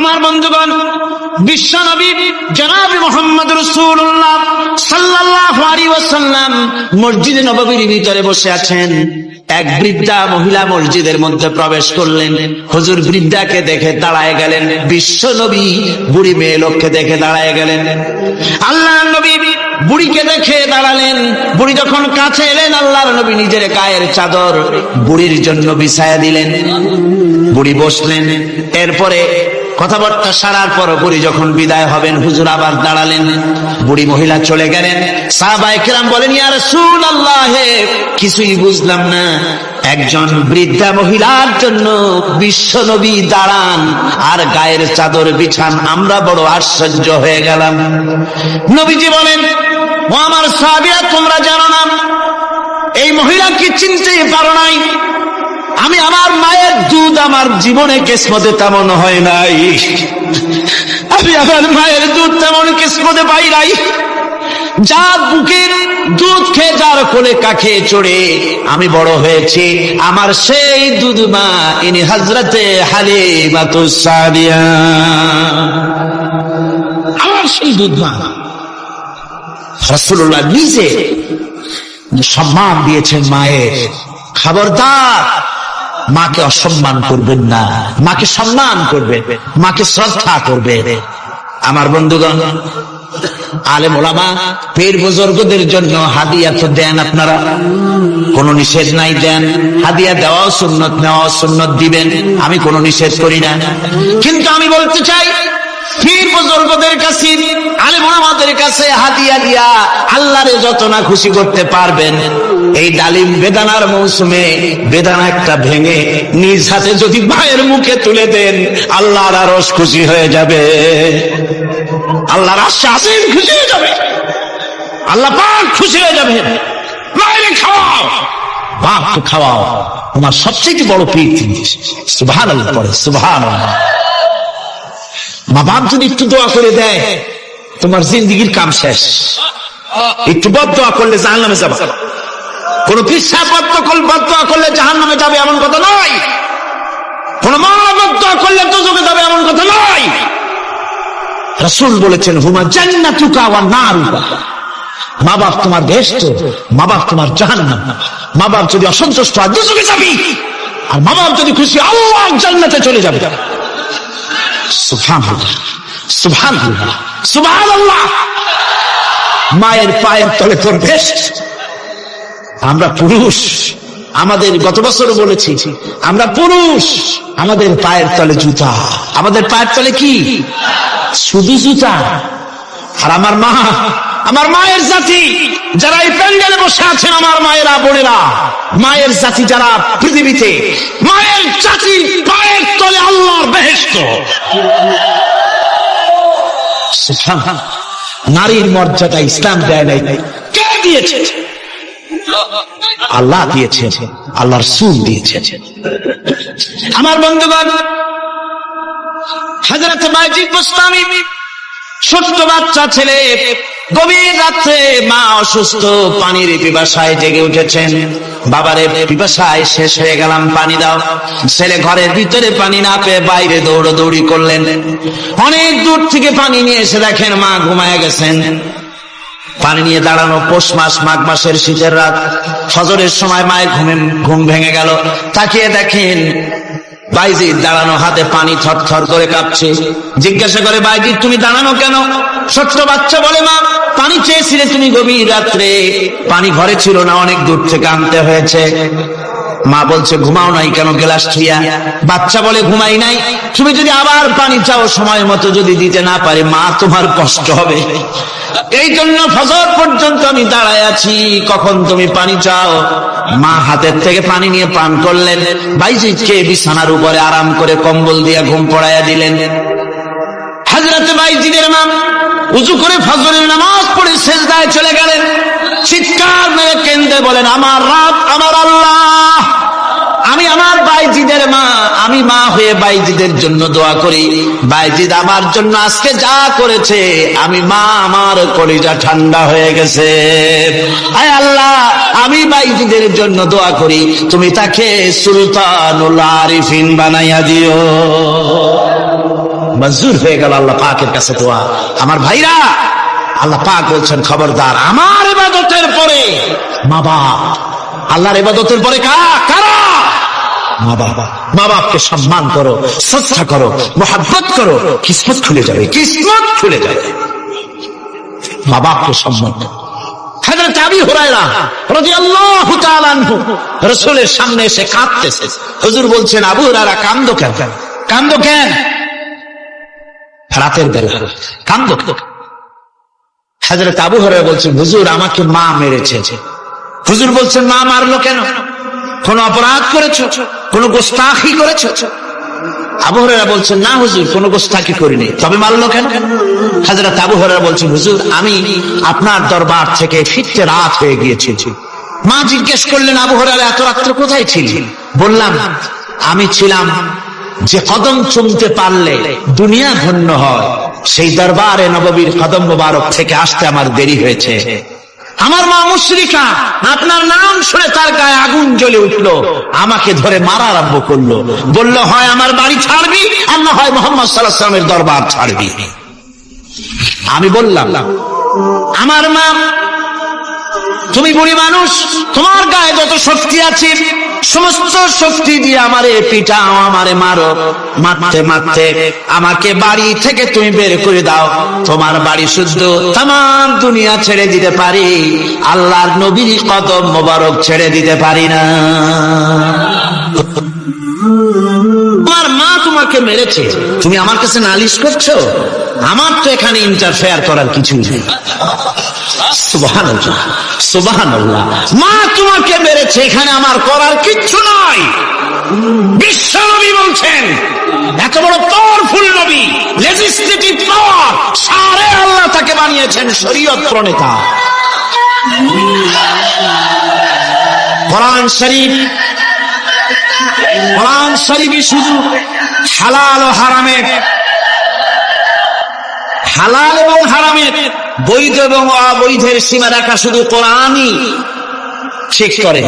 আমার বন্ধুগণ, বিশ্ব নবী জনাব মুহাম্মদ রাসূলুল্লাহ সাল্লাল্লাহু আলাইহি ওয়াসাল্লাম মসজিদে নববীর ভিতরে বসে আছেন। এক বৃদ্ধা মহিলা মসজিদের মধ্যে প্রবেশ করলেন। হুজুর বৃদ্ধাকে দেখে দাঁড়ায় গেলেন। বিশ্ব নবী বুড়ি মেয়ে লোককে দেখে দাঁড়ায় গেলেন। আল্লাহর নবী বুড়িকে দেখে দাঁড়ালেন। বুড়ি যখন কাছে এলেন, আল্লাহর নবী নিজের গায়ের চাদর বুড়ির জন্য বিছায়া দিলেন। বুড়ি বসলেন। এরপরে কথাবার্তা সারার পর বুড়ি যখন বিদায় হবেন, হুজুর আবার দাঁড়ালেন। বুড়ি মহিলা চলে গেলেন। সাহাবায়ে কেরাম বলেন, ইয়া রাসূলুল্লাহ, কিছুই বুঝলাম না, একজন বৃদ্ধা মহিলার জন্য বিশ্ব নবী দাঁড়ান আর গায়ের চাদর বিছান, আমরা বড় আশ্চর্য হয়ে গেলাম। নবীজি বলেন, ও আমার সাহাবীরা, তোমরা জানো না এই মহিলা কি চিনতে পারো নাই? আমি আমার মায়ের দুধ আমার জীবনে কিসমতে তেমন হয় নাই। আমি আমার মায়ের দুধ তেমন কিসমতে পাই নাই। যার বুকের দুধ খেয়ে, যার কোলে কাখে চড়ে আমি বড় হয়েছি, আমার সেই দুধ মা ইনি হযরতে হালিমাতুস সাদিয়া, আমার সেই দুধ মা। রাসূলুল্লাহ নিজে সম্মান দিয়েছেন মায়ের। খবরদার, মাকে অসম্মান করবেন না, মাকে সম্মান করবে, মাকে শ্রদ্ধা করবে। আমার বন্ধুগণ, আলেম ওলামা পীর বুজুর্গদের জন্য হাদিয়া তো দেন আপনারা, কোনো নিষেধ নাই, দেন। হাদিয়া দেওয়াও সুন্নত, নেওয়াও সুন্নত, দিবেন, আমি কোনো নিষেধ করি না। কিন্তু আমি বলতে চাই, পীর বুজুর্গদের কাছে, আলেম ওলামাদের কাছে হাদিয়া দিয়া আল্লাহরে যত না খুশি করতে পারবেন, এই ডালিম বেদানার মৌসুমে বেদানা একটা ভেঙে নিজ হাতে যদি মায়ের মুখে তুলে দেন, আল্লাহর আরশ খুশি হয়ে যাবে, আল্লাহর আশ্বাসে খুশি হয়ে যাবে, আল্লাহ পাক খুশি হয়ে যাবে। মায়ের খাওয়াও, বাপকে খাওয়াও, তোমার সবচেয়ে বড় পীর তিনি। সুবহানাল্লাহ পড়ে, সুবহানাল্লাহ। মা বাপ যদি একটু দোয়া করে দেয়, তোমার জিন্দেগির কাম শেষ। একটু বদদোয়া করলে জাহান্নামে যাবে। কোন পিসাব বদদোয়া করলে জাহান্নামে যাবে এমন কথা নয়। কোন মা বদদোয়া করলে দোজখে যাবে এমন কথা নয়। রাসূল বলেছেন, হুমা জান্নাতুকা ওয়া নারুকা, মা বাপ তোমার বেহেশত, মা বাপ তোমার জাহান্নাম। মা বাপ যদি অসন্তুষ্ট হয়, দোজখে যাবি, আর মা বাপ যদি খুশি, আল্লাহ জান্নাতে চলে যাবে। সুবহানাল্লাহ, সুবহানাল্লাহ, সুবহানাল্লাহ। মায়ের পায়ের তলে তোর বেহেশত। আমরা পুরুষ, আমাদের গত বছর বলেছি, আমরা পুরুষ, আমাদের পায়ের তলে জুতা। আমাদের পায়ের তলে কি? শুধু জুতা। আর আমার মা, আমার মায়ের জাতি যারা এই প্যান্ডেলে বসে আছেন, আমার মায়েরা, বোনেরা, মায়ের জাতি যারা পৃথিবীতে, মায়ের জাতি পায়ের তলে আল্লাহর বেহেশত। নারীর মর্যাদা ইসলাম দেয় নাই, কে দিয়েছে? আল্লাহ দিয়েছে, আল্লাহ রাসূল দিয়েছে। আমার বন্ধুগণ, হযরত বাইজিদ বুস্তামি, ছোট্ট বাচ্চা ছেলে, গভীর রাত্রে মা অসুস্থ, পানির পিপাসায় জেগে উঠেছেন। বাবারে, পিপাসায় শেষ হয়ে গেলাম, পানি দাও। ছেলে ঘরের ভিতরে পানি না পেয়ে বাইরে দৌড়াদৌড়ি করলেন। অনেক দূর থেকে পানি নিয়ে এসে দেখেন মা ঘুমায় গেছেন। পানি নিয়ে দাঁড়ানো, পৌষ মাস, মাঘ মাসের শীতের রাত, ফজরের সময় মায়ের ঘুম ভেঙে গেল। তাকিয়ে দেখেন বাইজিদ দাঁড়ানো, হাতে পানি থরথর করে কাঁপছে। জিজ্ঞাসা করে, বাইজিদ তুমি দাঁড়ানো কেন? ছোট্ট বাচ্চা বলে, মা পানি চেয়েছিলে তুমি গভীর রাত্রে, পানি ঘরে ছিল না, অনেক দূর থেকে আনতে হয়েছে। মা বলছে, ঘুমাও নাই কেন গ্লাস ছুঁয়া? বাচ্চা বলে, ঘুমাই নাই, তুমি যদি আবার পানি চাও, সময় মতো যদি দিতে না পারে, মা তোমার কষ্ট হবে, এই জন্য ফজর পর্যন্ত আমি দাঁড়ায় আছি, কখন তুমি পানি চাও। মা হাতের থেকে পানি নিয়ে পান করলেন। বাইজিদকে বিছানার উপরে আরাম করে কম্বল দিয়ে ঘুম পড়াইয়া দিলেন। হযরত বাইজিদের মা উযু করে ফজরের নামাজ পড়ে সিজদায় চলে গেলেন। চিৎকার মেরে কেঁদে বলেন, আমার রব, আমার আল্লাহ, আমি আমার বাইজিদের মা, আমি মা হয়ে বাইজিদের জন্য দোয়া করি। বাইজিদ আমার জন্য আজকে যা করেছে, আমি মা, আমার কলিজা ঠান্ডা হয়ে গেছে। আয় আল্লাহ, আমি বাইজিদের জন্য দোয়া করি, তুমি তাকে সুলতানুল আরিফিন বানাইয়া দিও। মঞ্জুর হয়ে গেল আল্লাহ পাকের কাছে দোয়া। আমার ভাইরা, আল্লাহ পাক বলছেন খবরদার আমার ইবাদতের পরে মা বাপ, আল্লাহর ইবাদতের পরে কারা? মা বাবা। মা বাপকে সম্মান করো, শ্রদ্ধা করো, মোহাব্বত করো, কিসমত খুলে যাবে, কিসমত খুলে যাবে। মা বাপকে সম্মান করো। হযরত আবু হুরায়রা রাদিয়াল্লাহু তাআলা আনহু রাসূলের সামনে এসে কাঁদতেছে। হুজুর বলছেন, আবু হুরায়রা কাঁদো কেন? কাঁদো কেন? রাতের বেলা কাঁদো কেন? হযরত আবু হুরায়রা বলছেন, হুজুর আমাকে মা মেরেছে। হুজুর বলছেন, মা মারলো কেন? কোন অপরাধ করেছো? কোন গোস্তাখি করেছো? আবু হুরায়রা বলছেন, না হুজুর কোন গোস্তাখি করিনি, তবে মারলো কেন? হযরত আবু হুরায়রা বলছেন, হুজুর আমি আপনার দরবার থেকে ফিরতে রাত হয়ে গিয়েছে। মা জিজ্ঞেস করলেন, আবু হুরায়রা এত রাত্রে কোথায় ছিলি? বললাম, আমি ছিলাম যে কদম চুমতে পারলে দুনিয়া ধন্য হয়, সেই দরবারে নববীর কদম মোবারক থেকে আসতে আমার দেরি হয়েছে। আমার মা মুশরিকা, আপনার নাম শুনে তার গায়ে আগুন জ্বলে উঠলো, আমাকে ধরে মারা আরম্ভ করলো। বলল, হয় আমার বাড়ি ছাড়বি, আর না হয় মুহাম্মদ সাল্লাল্লাহু আলাইহি ওয়াসাল্লামের দরবার ছাড়বি। আমি বললাম, আমার মা, তুমি বুড়ি মানুষ, তোমার গায়ে যত শক্তি আছে সমস্ত শক্তি দিয়ে আমারে পিটাও, আমারে মারো, মারতে মারতে আমাকে বাড়ি থেকে তুমি বের করে দাও। তোমার বাড়ি শুদ্ধ, তামাম দুনিয়া ছেড়ে দিতে পারি, আল্লাহর নবীর কদম মোবারক ছেড়ে দিতে পারি না। তোমার মা তোমাকে মেরেছে, তুমি আমার কাছে নালিশ করছো? আমার তো এখানে ইন্টারফেয়ার করার কিছু নেই। সুবহানাল্লাহ, সুবহানাল্লাহ। মা তোমাকে মেরেছে, এখানে আমার করার কিচ্ছু নাই। বিশ্ব নবী বলছেন, এত বড় পাওয়ারফুল নবী, লেজিসলেটিভ পাওয়ার, সারে আল্লাহ তাকে বানিয়েছেন শরীয়ত প্রণেতা। কোরআন শরীফ, কোরআন শরীফই শুধু হালাল ও হারামের, হালাল এবং হারামের, বৈধ এবং অবৈধের সীমা রাখা শুধু কোরআনই ঠিক করে।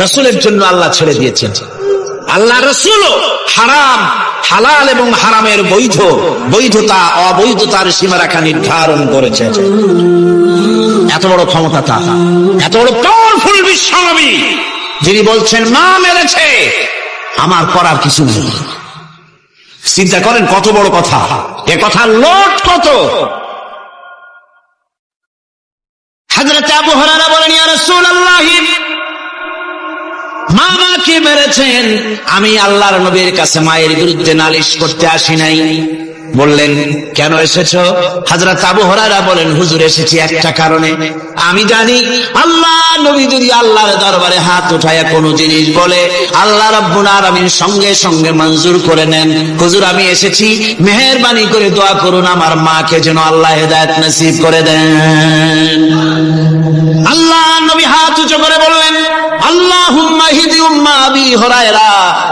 রাসূলের জন্য আল্লাহ ছেড়ে দিয়েছেন। আল্লাহ রাসূল হারাম, হালাল এবং হারামের বৈধ, বৈধতা অবৈধতার সীমারেখা নির্ধারণ করেছে। এত বড় ক্ষমতা তার, এত বড় পাওয়ারফুল বিশ্বনবী, যিনি বলছেন মা মেরেছে, আমার করার কিছু নেই। চিন্তা করেন কত বড় কথা, এ কথা লোট কত। হযরত আবু হুরায়রা বলেন, ইয়া রাসূলুল্লাহ, মা মাকে মেরেছেন, আমি আল্লাহর নবীর কাছে মায়ের বিরুদ্ধে নালিশ করতে আসি নাই। বললেন, কেন এসেছো? হযরত আবু হুরায়রা বলেন, হুজুর এসেছি একটা কারণে। আমি জানি আল্লাহ নবী যদি আল্লাহর দরবারে হাত উঠায় কোন জিনিস বলে, আল্লাহ রাব্বুল আলামিন সঙ্গে সঙ্গে মঞ্জুর করে নেন। হুজুর আমি এসেছি, মেহেরবানি করে দোয়া করুন আমার মাকে যেন আল্লাহ হেদায়েত নসিব করে দেন। আল্লাহ নবী হাত উঁচু করে বললেন, আল্লাহুম্মা হিদি উম্মা আবি হুরায়রা,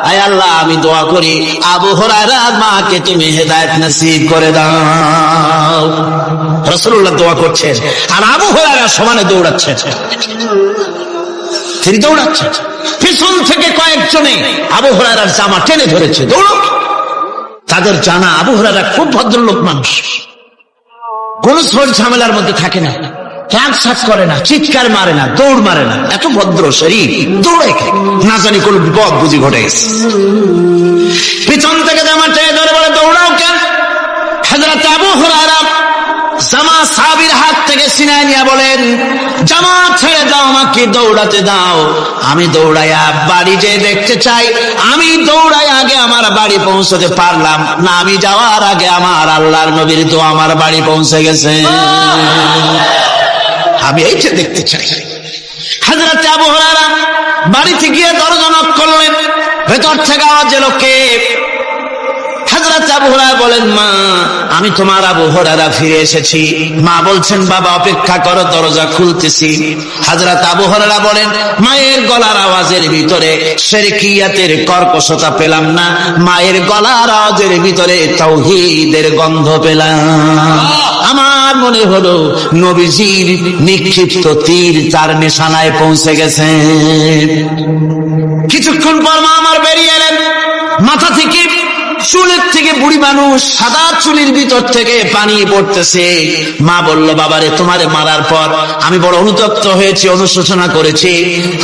আয় আল্লাহ আমি দোয়া করি আবু হুরায়রার মাকে তুমি হেদায়েত নসিব করে দাও। রাসূলুল্লাহ দোয়া করছেন আর আবু হুরায়রা সমানে দৌড়াচ্ছে। তিনি দৌড়াচ্ছেন, পিছন থেকে কয়েকজনে আবু হুরায়রার জামা টেনে ধরেছে, দৌড়ো। তাদের জানা আবু হুরায়রা খুব ভদ্রলোক মানুষ, কোন ঝামেলার মধ্যে থাকে না, ট্রান্সফার করে না, চিৎকার মারে না, দৌড় মারে না, এত ভদ্র শরীর, দৌড়ে না জানি কোন বিপদ বুঝি ঘটে গেছে। পিছন থেকে জামা টেনে ধরে বলে, দৌড়াও কেন? হযরত আবু হুরায়রা জামা সাহাবীর হাত থেকে ছিনিয়ে নিয়ে বলেন, জামা ছেড়ে দাও, আমাকে দৌড়াতে দাও। আমি দৌড়াইয়া বাড়ি যে দেখতে চাই, আমি দৌড়াই আগে আমার বাড়ি পৌঁছতে পারলাম না, আমি যাওয়ার আগে আমার আল্লাহর নবীর দোয়া আমার বাড়ি পৌঁছে গেছে, আমি এইটা দেখতে চাই। হযরত আবু হুরায়রা বাড়িতে গিয়ে দরজা নক করলেন, ভেতর থেকে আওয়াজ এলো, কে? হযরত আবু হুরায়রা বলেন, মা আমি তোমার আবু হুরায়রা ফিরে এসেছি। মা বলছেন, বাবা অপেক্ষা করো, দরজা খুলতেছি। হযরত আবু হুরায়রা বলেন, মায়ের গলার আওয়াজের ভিতরে শিরকিয়াতের কর্কশতা পেলাম না, মায়ের গলার আওয়াজের ভিতরে তাওহীদের গন্ধ পেলাম। আমার মনে হলো নবীজির নিক্ষিপ্ত তীর তার নিশানায় পৌঁছে গেছে। কিছুক্ষণ পর মা আমার বেরিয়ে এলেন, মাথা থেকে চুলের থেকে বুড়ি মানুষ, সাদা চুলের ভিতর থেকে পানি পড়তেছে। মা বলল, বাবারে তোমারে মারার পর আমি বড় অনুতপ্ত হয়েছি, অনুশোচনা করেছি,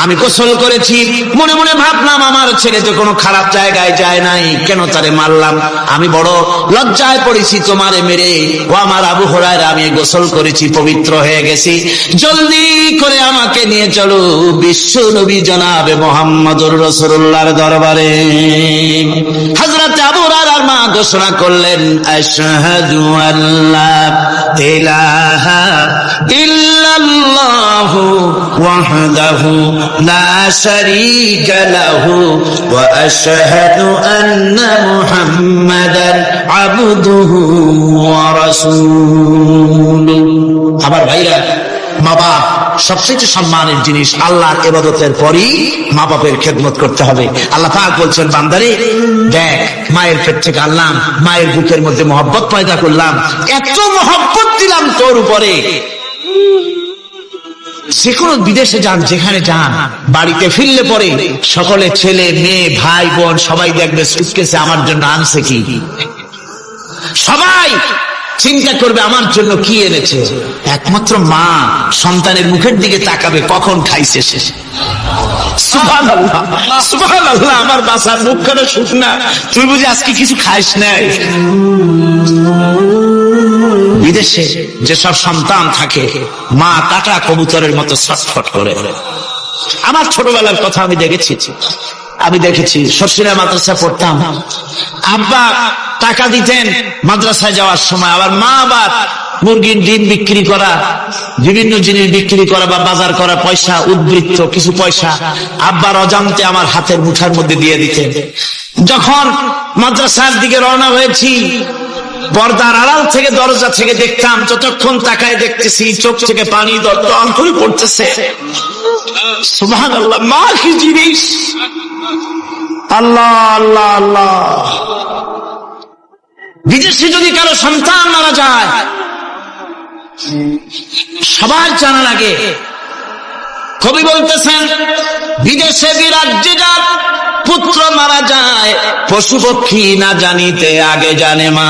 আমি গোসল করেছি, মনে মনে ভাবলাম আমার ছেলে তো কোনো খারাপ জায়গায় যায় নাই, কেন তারে মারলাম, আমি বড় লজ্জায় পড়েছি তোমারে মেরে। ও আমার আবু হুরায়রা, আমি গোসল করেছি, পবিত্র হয়ে গেছি, জলদি করে আমাকে নিয়ে চলো বিশ্ব নবী জনাবে মুহাম্মদুর রাসূলুল্লাহর দরবারে। হযরত আবু হুরায়রার মা ঘোষণা করলেন, আশহাদু আল্লা ইলাহা ইল্লাল্লাহু ওয়াহদাহু লা শারীকা লাহু ওয়া আশহাদু আন্না মুহাম্মাদান আবদুহু ওয়া রাসূলুহু। আমার ভাইরা, মা বাপ সবচেয়ে সম্মানের জিনিস। আল্লাহর ইবাদতের পরই মা বাপের খেদমত করতে হবে। আল্লাহ পাক বলছেন, বান্দারে দেখ, মায়ের পেট থেকে আনলাম, মায়ের বুকের মধ্যে মহব্বত পয়দা করলাম, এত মহব্বত দিলাম তোর উপরে, যে কোনো বিদেশে যান, যেখানে যান, বাড়িতে ফিরলে পরে সকলে ছেলে মেয়ে ভাই বোন সবাই দেখবে সুটকেসে আমার জন্য আনছে কি, সবাই চিন্তা করবে আমার জন্য কি এনেছে। একমাত্র মা সন্তানের মুখের দিকে তাকাবে, কখন খাইছে সে। সুবহানাল্লাহ, সুবহানাল্লাহ, আমার বাসার মুখখানে শুকনা, তুই বুঝি আজকে কিছু খাইস নাই। বিদেশে যেসব সন্তান থাকে, মা কাটা কবুতরের মতো ছটফট করে। আমার ছোটবেলার কথা আমি দেখেছি, শর্ষিরা মাদ্রাসা পড়তাম, আব্বা টাকা দিতেন মাদ্রাসায় যাওয়ার সময়, আবার মা আবার মুরগির ডিম বিক্রি করা, বিভিন্ন জিনিস বিক্রি করা বা বাজার করা পয়সা, উদ্বৃত্ত কিছু পয়সা আব্বার অজান্তে আমার হাতের মুঠার মধ্যে দিয়ে দিতেন। যখন মাদ্রাসার দিকে রওনা হয়েছি, পর্দার আড়াল থেকে দরজা থেকে দেখতাম, যতক্ষণ তাকায় দেখতেছি চোখ থেকে পানি দরদর করে পড়তেছে। সুবহানাল্লাহ, মা কি জিনিস! আল্লাহ আল্লাহ আল্লাহ। বিদেশে যদি কারো সন্তান মারা যায়, সবার জানা লাগে। কবি বলতেছেন, বিদেশে বিরাজ্যে যার পুত্র মারা যায়, পশু পক্ষী না জানিতে আগে জানে মা।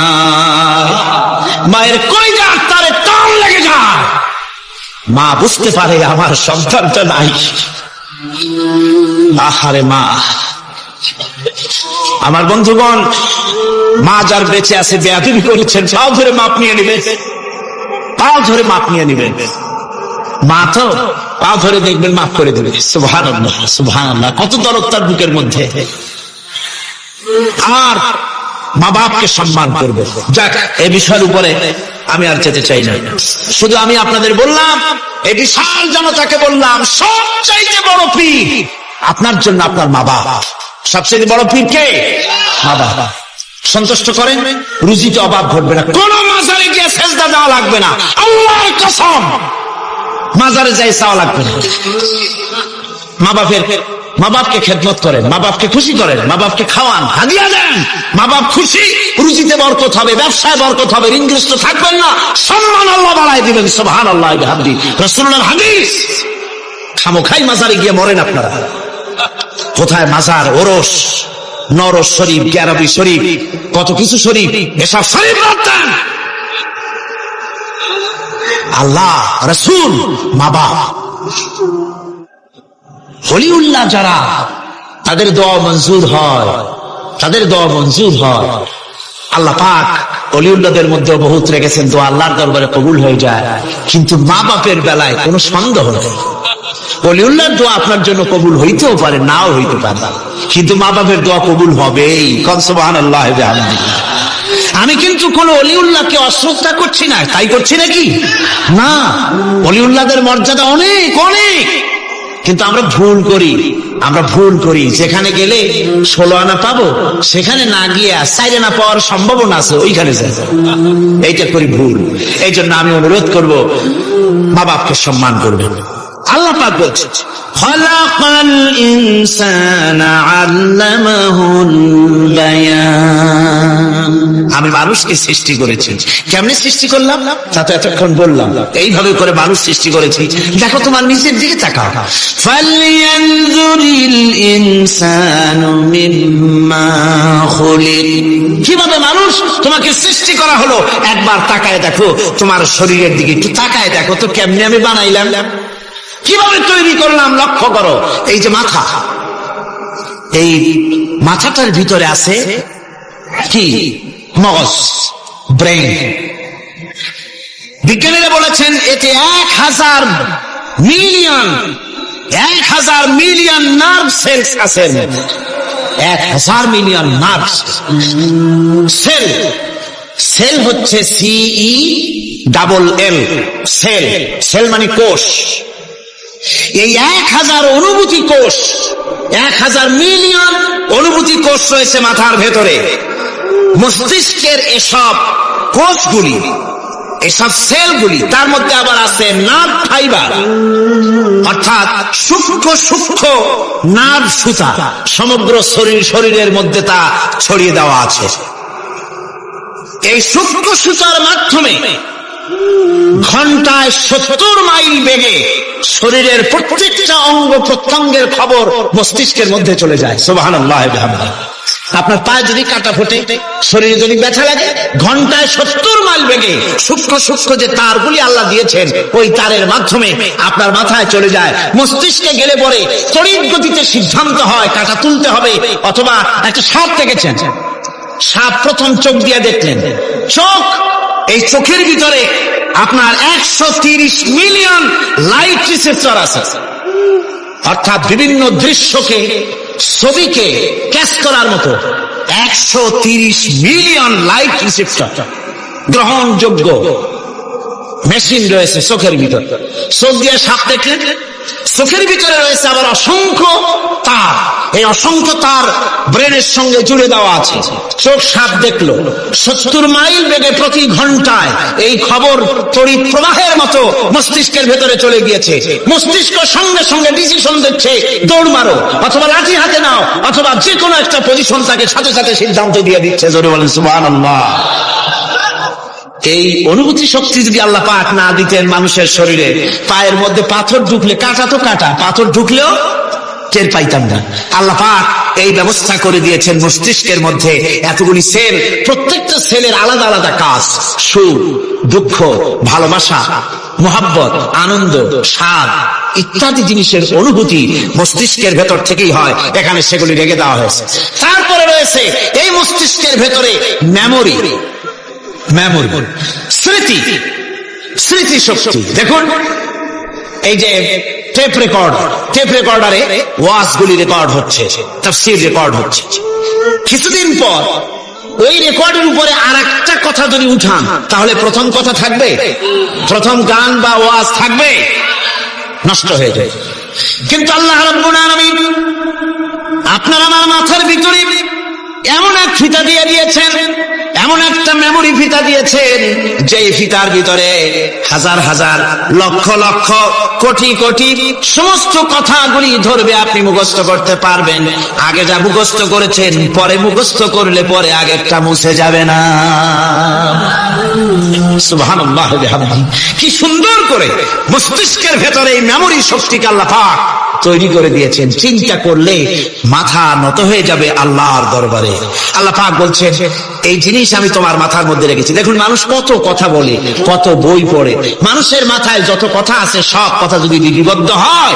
মায়ের কলিজা তারে টান লেগে যায়, মা বুঝতে পারে আমার সন্তানটা নাই। আহারে মা! আমার বন্ধুগণ, মা যার বেঁচে আছে বেয়াদবি করেছেন, পাও ধরে মাপ নিয়ে নেবেন, পাও ধরে মাপ নিয়ে নেবেন। মা তো পাও ধরে দেখবেন মাফ করে দেবে। সুবহানাল্লাহ, সুবহানাল্লাহ, কত দরদ তার বুকের মধ্যে। আর মা বাপকে সম্মান করবে। যাক, এই বিষয়ের উপরে আমি আর যেতে চাই না, শুধু আমি আপনাদের বললাম, এই বিশাল জনতাকে বললাম, সবচাইতে বড় পীর আপনার জন্য আপনার মা বাপ। সবচেয়ে বড় পীর কে? মা বাপ। সন্তুষ্ট করেন, রুজিতে অভাব ঘটবে না, কোন মাজারে গিয়ে সেজদা দেওয়া লাগবে না, আল্লাহর কসম মাজারে যাই চাওয়া লাগবে না। মা বাপকে খেদমত করেন, মা বাপকে খুশি করেন, মা বাপকে খাওয়ান, হাদিয়া দেন, মা বাপ খুশি, রুজিতে বরকত হবে, ব্যবসায় বরকত হবে, ঋণগ্রস্ত থাকবেন না, সম্মান আল্লাহ বাড়ায় দিবেন। সুবহানাল্লাহ, রাসূলুল্লাহর হাদিস। খামোখাই মাজারে গিয়ে মরেন আপনারা। কোথায় মাজার, ওরস, নরস শরীফ, গ্যারাবি শরীফ, কত কিছু শরীফ, এসব শরীফ রাখতেন। আল্লাহ, রাসূল, মা বাপ, ওলিউল্লাহ যারা, তাদের দোয়া মঞ্জুর হয়, তাদের দোয়া মঞ্জুর হয়। আল্লাহ পাক ওলিউল্লাহদের মধ্যে বহুত রেখেছেন, দোয়া আল্লাহর দরবারে কবুল হয়ে যায়। কিন্তু মা বাপের বেলায় কোনো সন্দেহ নেই, ওলিউল্লাহর দোয়া আপনার জন্য কবুল হইতেও পারে, নাও হইতে পারে, কিন্তু মা বাপের দোয়া কবুল হবেই। সুবহানাল্লাহ। আমি কিন্তু কোন ওলিউল্লাহকে অশ্রদ্ধা করছি না, তাই করছি নাকি? না, ওলিউল্লাহদের মর্যাদা অনেক অনেক, কিন্তু আমরা ভুল করি। যেখানে গেলে 16 আনা পাবো, সেখানে না গিয়ে 4 আনা পাওয়ার সম্ভাবনা আছে, ওইখানে যাই, এইটা করি ভুল। এই জন্য আমি অনুরোধ করব, মা বাপকে সম্মান করবেন, আল্লাহ পাক বলছেন খালাকাল ইনসানা আল্লামাহুল বায়ান, আমি মানুষকে সৃষ্টি করেছি। কেমনে সৃষ্টি করলাম তা তো এতক্ষণ বললাম। এইভাবে করে মানুষ সৃষ্টি করেছি। দেখো তোমার নিচের দিকে তাকাও, ফালইয়ানজুরিল ইনসানু মিম্মা খুলিক, কিভাবে মানুষ তোমাকে সৃষ্টি করা হলো একবার তাকায় দেখো, তোমার শরীরের দিকে একটু তাকায় দেখো তো কেমনে আমি বানাইলাম, কিভাবে তৈরি করলাম লক্ষ্য করো। এই যে মাথা, এই মাথাটার ভিতরে আছে কি? মগজ, ব্রেন। বিজ্ঞানীরা বলেছেন এতে 1000 মিলিয়ন নার্ভ সেলস আছে। 1000 মিলিয়ন নার্ভ সেল। সেল হচ্ছে CELL, সেল। সেল মানে কোষ। এই 1000 অনুভূতি কোষ, 1000 মিলিয়ন অনুভূতি কোষ রয়েছে মাথার ভেতরে। মস্তিষ্কের এসব কোষগুলি, এসব সেলগুলি, তার মধ্যে আবার আছে নার্ভ ফাইবার, অর্থাৎ সূক্ষ্ম সূক্ষ্ম নার্ভ সুতা সমগ্র শরীরের মধ্যে তা ছড়িয়ে দেওয়া আছে। এই সূক্ষ্ম সুতার মাধ্যমে ঘন্টায় 70 মাইল বেগে শরীরের প্রত্যেকটা অঙ্গ প্রত্যঙ্গের খবর মস্তিষ্কের মধ্যে চলে যায়। সুবহানাল্লাহ। আপনার পায়ে যদি কাটা ফোটে, শরীরে যদি ব্যথা লাগে, ঘন্টায় 70 মাইল বেগে সূক্ষ্ম সূক্ষ্ম যে তারগুলি আল্লাহ দিয়েছেন, ওই তারের মাধ্যমে আপনার মাথায় চলে যায়। মস্তিষ্কে গেলে পরে তড়িৎ গতিতে সিদ্ধান্ত হয় কাটা তুলতে হবে, অথবা একটা সাপ দেখেছেন, সাপ প্রথম চোখ দিয়ে দেখলেন, চোখ, এই চোখের ভিতরে আপনার 130 মিলিয়ন লাইট রিসেপ্টর আছে, অর্থাৎ বিভিন্ন দৃশ্যকে, ছবিকে ক্যাচ করার মতো 130 মিলিয়ন লাইট রিসেপ্টর গ্রহণযোগ্য মেশিন রয়েছে চোখের ভিতর। চোখ দিয়ে সাপ দেখলেন, চোখের ভিতরে রয়েছে আবার অসংখ্য তার। এই অসংখ্য তার ব্রেনের সঙ্গে জুড়ে দেওয়া আছে। চোখ সাপ দেখলো, 70 মাইল বেগে প্রতি ঘন্টায় এই খবর তড়িৎ প্রবাহের মতো মস্তিষ্কের ভেতরে চলে গিয়েছে। মস্তিষ্ক সঙ্গে সঙ্গে ডিসিশন দিচ্ছে, দৌড় মারো, অথবা লাঠি হাতে নাও, অথবা যে কোনো একটা পজিশন তাকে সাথে সাথে সিদ্ধান্ত দিয়ে দিচ্ছে। জোরে বলেন সুবহানাল্লাহ। এই অনুভূতি শক্তি যদি আল্লাহ পাক না দিতেন মানুষের শরীরে, পায়ের মধ্যে পাথর ঢুকলে, কাটা তো কাটা, পাথর ঢুকলেও টের পাইতাম না। আল্লাহ পাক এই ব্যবস্থা করে দিয়েছেন মস্তিষ্কের মধ্যে এতগুলি সেল, প্রত্যেকটা সেলের আলাদা আলাদা কাজ। সুখ, দুঃখ, ভালোবাসা, মোহাব্বত, আনন্দ, স্বাদ ইত্যাদি জিনিসের অনুভূতি মস্তিষ্কের ভেতর থেকেই হয়। এখানে সেগুলি রেখে দেওয়া হয়েছে। তারপরে রয়েছে এই মস্তিষ্কের ভেতরে মেমোরি, স্মৃতি, স্মৃতি শক্তি। দেখুন এই যে টেপ রেকর্ডারে ওয়াজ গুলি রেকর্ড হচ্ছে, তাফসীর রেকর্ড হচ্ছে। কিছুদিন পর ওই রেকর্ডের উপরে আর একটা কথা যদি উঠান, তাহলে প্রথম কথা থাকবে? প্রথম গান বা ওয়াজ থাকবে? নষ্ট হয়ে যায়। কিন্তু আল্লাহ রাব্বুল আলামিন আপনার আমার মাথার ভিতরে এমন এক ফিতা দিয়ে দিয়েছেন, এমন একটা মেমোরি ফিতা দিয়েছেন, যে ফিতার ভিতরে হাজার হাজার, লক্ষ লক্ষ, কোটি কোটি সমস্ত কথাগুলি ধরবে, আপনি মুখস্থ করতে পারবেন। আগে যা মুখস্থ করেছেন, পরে মুখস্থ করলে পরে আগেরটা মুছে যাবে না। সুবহানাল্লাহ। কি সুন্দর করে মস্তিষ্কের ভেতরে এই মেমোরি শক্তিকে আল্লাহ পাক তৈরি করে দিয়েছেন। চিন্তা করলে মাথা নত হয়ে যাবে আল্লাহর দরবারে। আল্লাহ পাক বলছেন এই জিনিস আমি তোমার মাথার মধ্যে রেখেছি। দেখুন মানুষ কত কথা বলে, কত বই পড়ে, মানুষের মাথায় যত কথা আছে সব কথা যদি লিপিবদ্ধ হয়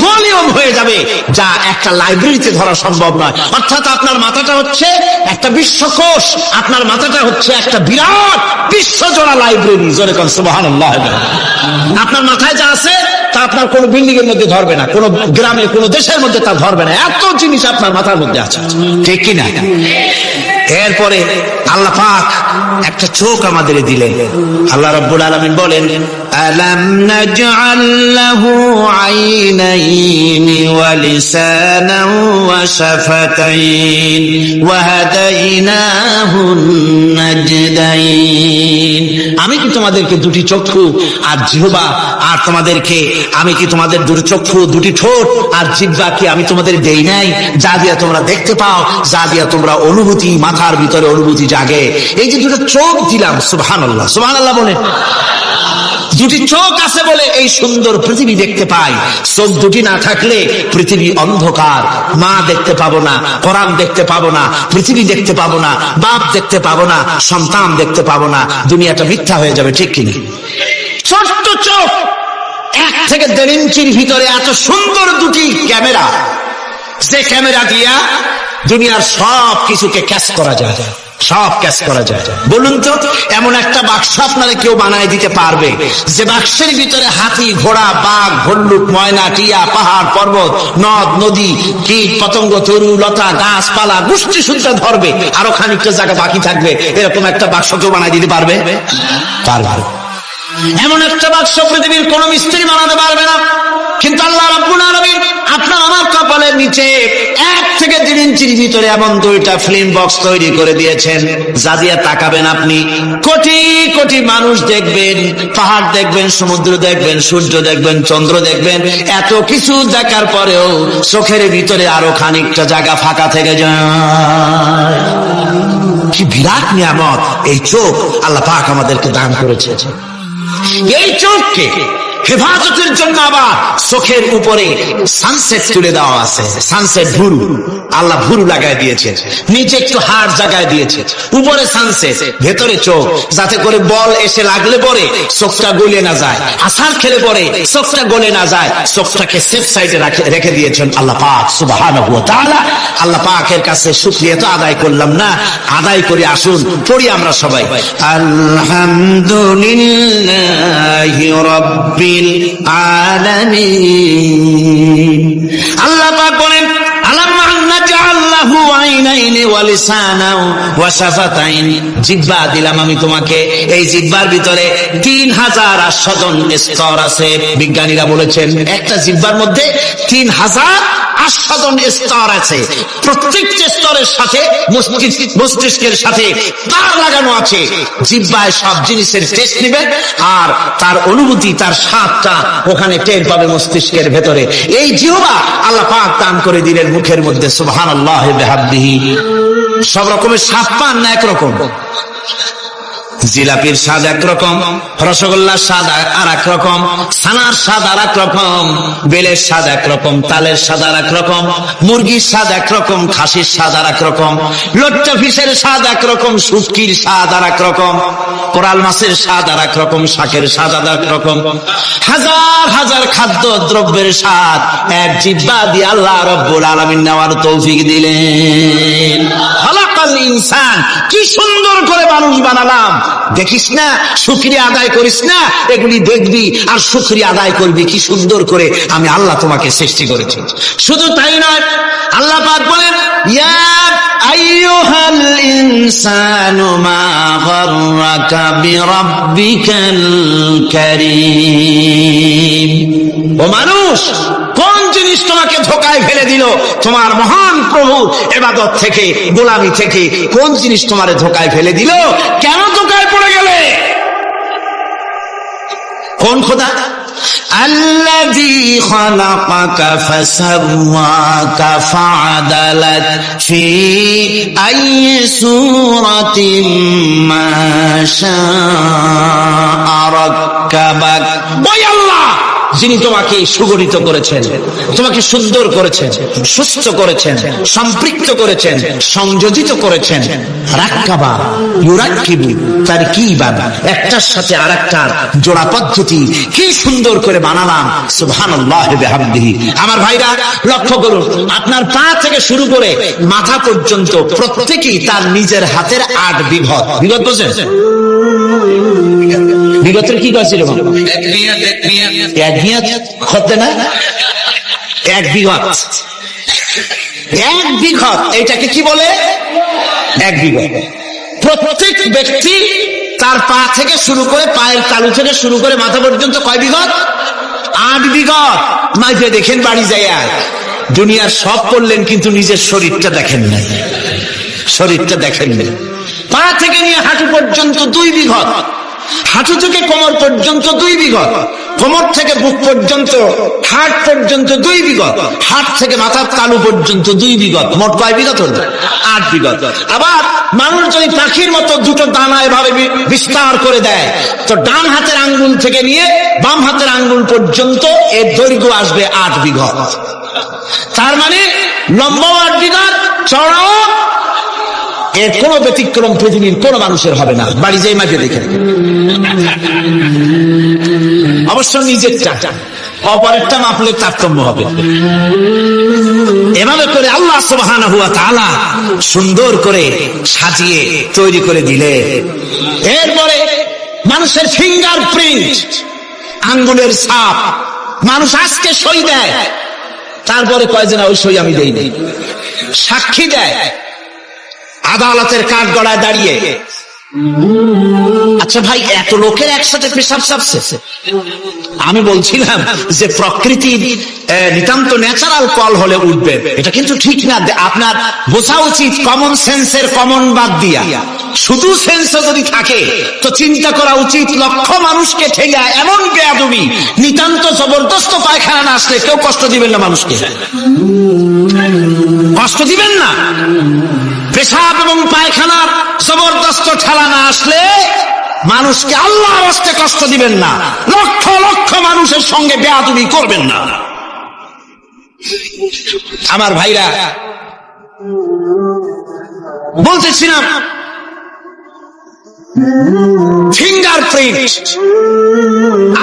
ভলিউম হয়ে যাবে, যা একটা লাইব্রেরিতে ধরা সম্ভব নয়। অর্থাৎ আপনার মাথাটা হচ্ছে একটা বিশ্বকোষ, আপনার মাথাটা হচ্ছে একটা বিরাট বিশ্বজোড়া লাইব্রেরি। জোরে কোন সুবহানাল্লাহ। আপনার মাথায় যা আছে তা আপনার কোন বিল্ডিং এর মধ্যে ধরবে না, কোন গ্রামে, কোন দেশের মধ্যে তা ধরবে না। এত জিনিস আপনার মাথার মধ্যে আছে, ঠিক কিনা? এরপরে আল্লাহ পাক একটা চোখ আমাদের দিলেন। আল্লাহ রাব্বুল আলামিন বলেন, আলাম নাজআল লাহু আইনাইনি ওয়া লিসানান ওয়া শাফাতাইন ওয়া হাদাইনাহুন নাজদাইন। আমি কি তোমাদেরকে দুটি চক্ষু আর জিহ্বা আর তোমাদেরকে আমি কি তোমাদের দুটি চক্ষু দুটি ঠোঁট আর জিহ্বা কি আমি তোমাদের দেই নাই, যা দিয়া তোমরা দেখতে পাও, যা দিয়া তোমরা অনুভূতি, মাথার ভিতরে অনুভূতি জাগে। এই যে দুটো চোখ দিলাম, সুবহানাল্লাহ, সুবহানাল্লাহ বলে। দুটি চোখ আছে বলে এই সুন্দর পৃথিবী দেখতে পাই। চোখ দুটি না থাকলে পৃথিবী অন্ধকার, মা দেখতে পাবো না, কোরআন দেখতে পাবো না, পৃথিবী দেখতে পাবো না, বাপ দেখতে পাবো না, সন্তান দেখতে পাবো না, দুনিয়াটা মিথ্যা হয়ে যাবে, ঠিক কিনা? ছোট্ট চোখ, 1 থেকে 1.5 ইঞ্চির ভিতরে এত সুন্দর দুটি ক্যামেরা, যে ক্যামেরা দিয়া দুনিয়ার সব কিছুকে ক্যাচ করা যায়, সব ক্যাচ করা যায়। বলুন তো, এমন একটা বাক্স আপনারা কেউ বানায় দিতে পারবে যে বাক্সের ভিতরে হাতি, ঘোড়া, বাঘ, ভল্লুক, ময়না, টিয়া, পাহাড়, পর্বত, নদ, নদী, কীট, পতঙ্গ, তরু, লতা, গাছপালা, গোষ্ঠী সূত্রে ধরবে, আরো খানিকটা জায়গা বাকি থাকবে, এরকম একটা বাক্স কেউ বানায় দিতে পারবে? পারবে। এমন একটা বাক্স পৃথিবীর কোন মিস্ত্রি বানাতে পারবে না। কিন্তু আল্লাহ রাব্বুল আলামিন আপনার আমার কপালের নিচে 1 থেকে 1.5 ইঞ্চির ভিতরে এমন 2টা ফিল্ম বক্স তৈরি করে দিয়েছেন, যা দিয়ে তাকাবেন আপনি কোটি কোটি মানুষ দেখবেন, পাহাড় দেখবেন, সমুদ্র দেখবেন, সূর্য দেখবেন, চন্দ্র দেখবেন। এত কিছু দেখার পরেও চোখের ভিতরে আরো খানিকটা জায়গা ফাঁকা থেকে যায়। কি বিরাট নিয়ামত এই চোখ আল্লাহ পাক আমাদেরকে দান করেছে। এই চোখকে হেফাজতের জন্য আবার চোখের উপরে সানসেট তুলে দেওয়া আছে, সানসেট ভুরু, আল্লাহ ভুরু লাগাই দিয়েছে, নিচে একটু হাড় জায়গায় দিয়েছে, উপরে সানসেট, ভেতরে চোখ, যাতে করে বল এসে লাগলে পরে চোখটা গলে না যায়, আছাড় খেলে পরে চোখটা গলে না যায়, চোখটাকে সেফ সাইডে রেখে দিয়েছেন আল্লাহ পাক সুবহানাহু ওয়া তাআলা। আল্লাহ পাকের কাছে শুকরিয়া তো আদায় করলাম না, আদায় করে আসুন, পড়ি আমরা সবাই আলহামদুলিল্লাহি রাব্বিল আলামিন। আল্লাহ পাক বলেন আলাম নাজআল্লাহু আইনাইনি ওয়া লিসানাও ওয়া শাফাতাইন। জিহ্বা দিলাম আমি তোমাকে, এই জিহ্বার ভিতরে 3000 আস্বাদন স্তর আছে। বিজ্ঞানীরা বলেছেন একটা জিহ্বার মধ্যে 3000 আস্বাদন স্তর আছে। প্রত্যেকটা স্তরের সাথে মস্তিষ্কের সাথে তার লাগানো আছে। জিহ্বায় সব জিনিসের টেস্ট নেবে আর তার অনুভূতি, তার স্বাদটা ওখানে টের পাবে মস্তিষ্কের ভেতরে। এই জিহ্বা আল্লাহ পাক দান করে দিলেন মুখের মধ্যে, সুবহানাল্লাহ বিহামদিহি। সব রকমের স্বাদ পান না একরকম? জিলাপির স্বাদ একরকম, রসগোল্লার স্বাদ আর এক রকম, ছানার স্বাদ আর এক রকম, বেলের স্বাদ একরকম, তালের স্বাদ আর এক রকম, মুরগির স্বাদ একরকম, খাসির স্বাদ আর এক রকম, লট্টা ফিশের স্বাদ একরকম, শুটকির স্বাদ আর এক রকম, কোরাল মাছের স্বাদ আর এক রকম, শাকের স্বাদ আর এক রকম। হাজার হাজার খাদ্য দ্রব্যের স্বাদ এক জিহ্বা দিয়ে আল্লাহ রাব্বুল আলামিন নেওয়ার তৌফিক দিলেন। খালাকাল ইনসান, কি সুন্দর করে মানুষ বানালাম। দেখিস না, শুকরিয়া আদায় করিস না, এগুলি দেখবি আর শুকরিয়া আদায় করবি কি সুন্দর করে আমি আল্লাহ তোমাকে সৃষ্টি করেছি। শুধু তাই নয়, আল্লাহ পাক বলেন ইয়া আইয়ুহাল ইনসানু মা গাররাকা বিরাব্বিকাল কারীম। ও মানুষ, কোন জিনিস তোমাকে ধোঁকায় ফেলে দিল? তোমার মহান প্রভুর ইবাদত থেকে, গোলামি থেকে কোন জিনিস তোমারে ধোঁকায় ফেলে দিল? কেন ধোঁকায় পড়ে গেলে? কোন খোদা? আল্লাযী খালাকাকা ফাসাওয়াকা ফাআদালাক ফি আইয়ি সূরাতিন মা শাআ রাক্কাবাক। ওই আল্লাহ যিনি তোমাকে সুগঠিত করেছেন, তোমাকে সুন্দর করেছেন, সুস্থ করেছেন, সম্পৃক্ত করেছেন, সংযোজিত করেছেন। রাক্কাবা ইউরাক্কিবু তারকিবান, একটার সাথে আরেকটার জোড়া পদ্ধতি কি সুন্দর করে বানালাম। সুবহানাল্লাহ বিহামদিহি। আমার ভাইরা লক্ষ্য করুন, আপনার পা থেকে শুরু করে মাথা পর্যন্ত প্রত্যেকেই তার নিজের হাতের 8 বিঘত। বিঘত বোঝেন? বিগতের কি করেছিল? এক বিঘত হতে না, 1 বিঘত। 1 বিঘত এইটাকে কি বলে? 1 বিঘত। প্রত্যেক ব্যক্তি তার পা থেকে শুরু করে, পায়ের তালু থেকে শুরু করে মাথা পর্যন্ত কয় বিঘত? 8 বিঘত। মাঝে দেখেন বাড়ি যায়। দুনিয়ার সব করলেন কিন্তু নিজের শরীরটা দেখেন নাই, শরীরটা দেখেন নাই। পা থেকে নিয়ে হাঁটু পর্যন্ত 2 বিঘত। হাঁটু থেকে কোমর পর্যন্ত 2 বিঘত, কোমর থেকে বুক পর্যন্ত হাট পর্যন্ত 2 বিঘত, হাট থেকে মাথার তালু পর্যন্ত 2 বিঘত, মোট কয় বিঘত হলো? 8 বিঘত। আবার মানুষ যদি পাখির মতো দুটো দানা এভাবে বিস্তার করে দেয়, তো ডান হাতের আঙ্গুল থেকে নিয়ে বাম হাতের আঙ্গুল পর্যন্ত এর দৈর্ঘ্য আসবে 8 বিঘত। তার মানে লম্বাও 8 বিঘত, চওড়াও, এর কোন ব্যতিক্রম পৃথিবীর কোন মানুষের হবে না। বাড়ি যেই মাকে দেখে, অবশ্য নিজেরটা, অপরেরটা মাপলে তারতম্য হবে। এভাবে করে আল্লাহ সুবহানাহু ওয়া তাআলা সুন্দর করে সাজিয়ে তৈরি করে দিলে, এরপরে মানুষের ফিঙ্গার প্রিন্ট, আঙ্গুলের ছাপ, মানুষ আজকে সই দেয়, তারপরে কয় যে না ওই সই আমি দেইনি, সাক্ষী দেয় আদালতের কাঠ গড়ায় দাঁড়িয়ে। আচ্ছা ভাই, এত লোকের একসাথে পেশাব সারছে, আমি বলছিলাম যে প্রকৃতি নিতান্ত ন্যাচারাল কল হলে উঠবে, এটা কিন্তু ঠিক না। আপনার বোঝা উচিত কমন সেন্সের কমন বাদ দিয়া, শুধু সেন্স যদি থাকে তো চিন্তা করা উচিত লক্ষ মানুষকে ঠেলা এমন বেয়াদবি, নিতান্ত জবরদস্ত পায়খানা না আসলে কেউ কষ্ট দিবেন না, মানুষকে কষ্ট দিবেন না। পেশাব এবং পায়খানার জবরদস্ত ঠেলা না আসলে মানুষকে আল্লাহর রাস্তায় কষ্ট দিবেন না, লক্ষ লক্ষ মানুষের সঙ্গে বেয়াদবি করবেন না। আমার ভাইরা, বলতেছিলাম ফিঙ্গারপ্রিন্ট,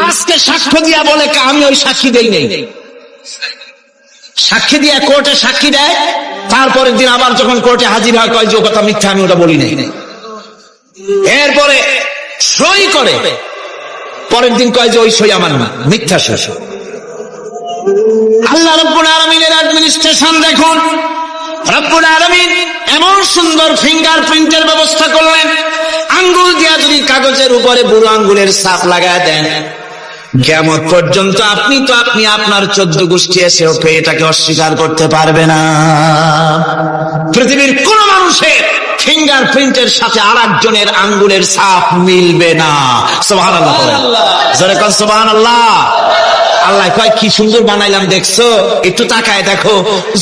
আজকে সাক্ষ্য দিয়া বলে আমি ওই সাক্ষী দেই নেই, সাক্ষী দিয়া কোর্টে সাক্ষী দেয়, তারপরের দিন আবার যখন কোর্টে হাজির হয় কয় যে কথা মিথ্যা, আমি ওটা বলি নাই। এরপরে সই করে, পরের দিন কয় যে ওই সই আমার না, মিথ্যা সই। আল্লাহ রাব্বুল আলামিনের অ্যাডমিনিস্ট্রেশন দেখুন, রব্বুল আলামিন এমন সুন্দর ফিঙ্গারপ্রিন্টের ব্যবস্থা করলেন, আঙ্গুল দিয়া যদি কাগজের উপরে বুড়ো আঙ্গুলের ছাপ লাগায় দেন, কিয়ামত পর্যন্ত আপনি আপনার 14 গোষ্ঠী এসে ওঠে এটাকে অস্বীকার করতে পারবে না। পৃথিবীর কোন মানুষের ফিঙ্গারপ্রিন্টের সাথে আরেকজনের আঙ্গুলের ছাপ মিলবে না। সুবহানাল্লাহ, জোরে কোন সুবহানাল্লাহ। আল্লাহ কয় কি সুন্দর বানাইলাম, দেখছো? একটু তাকায় দেখো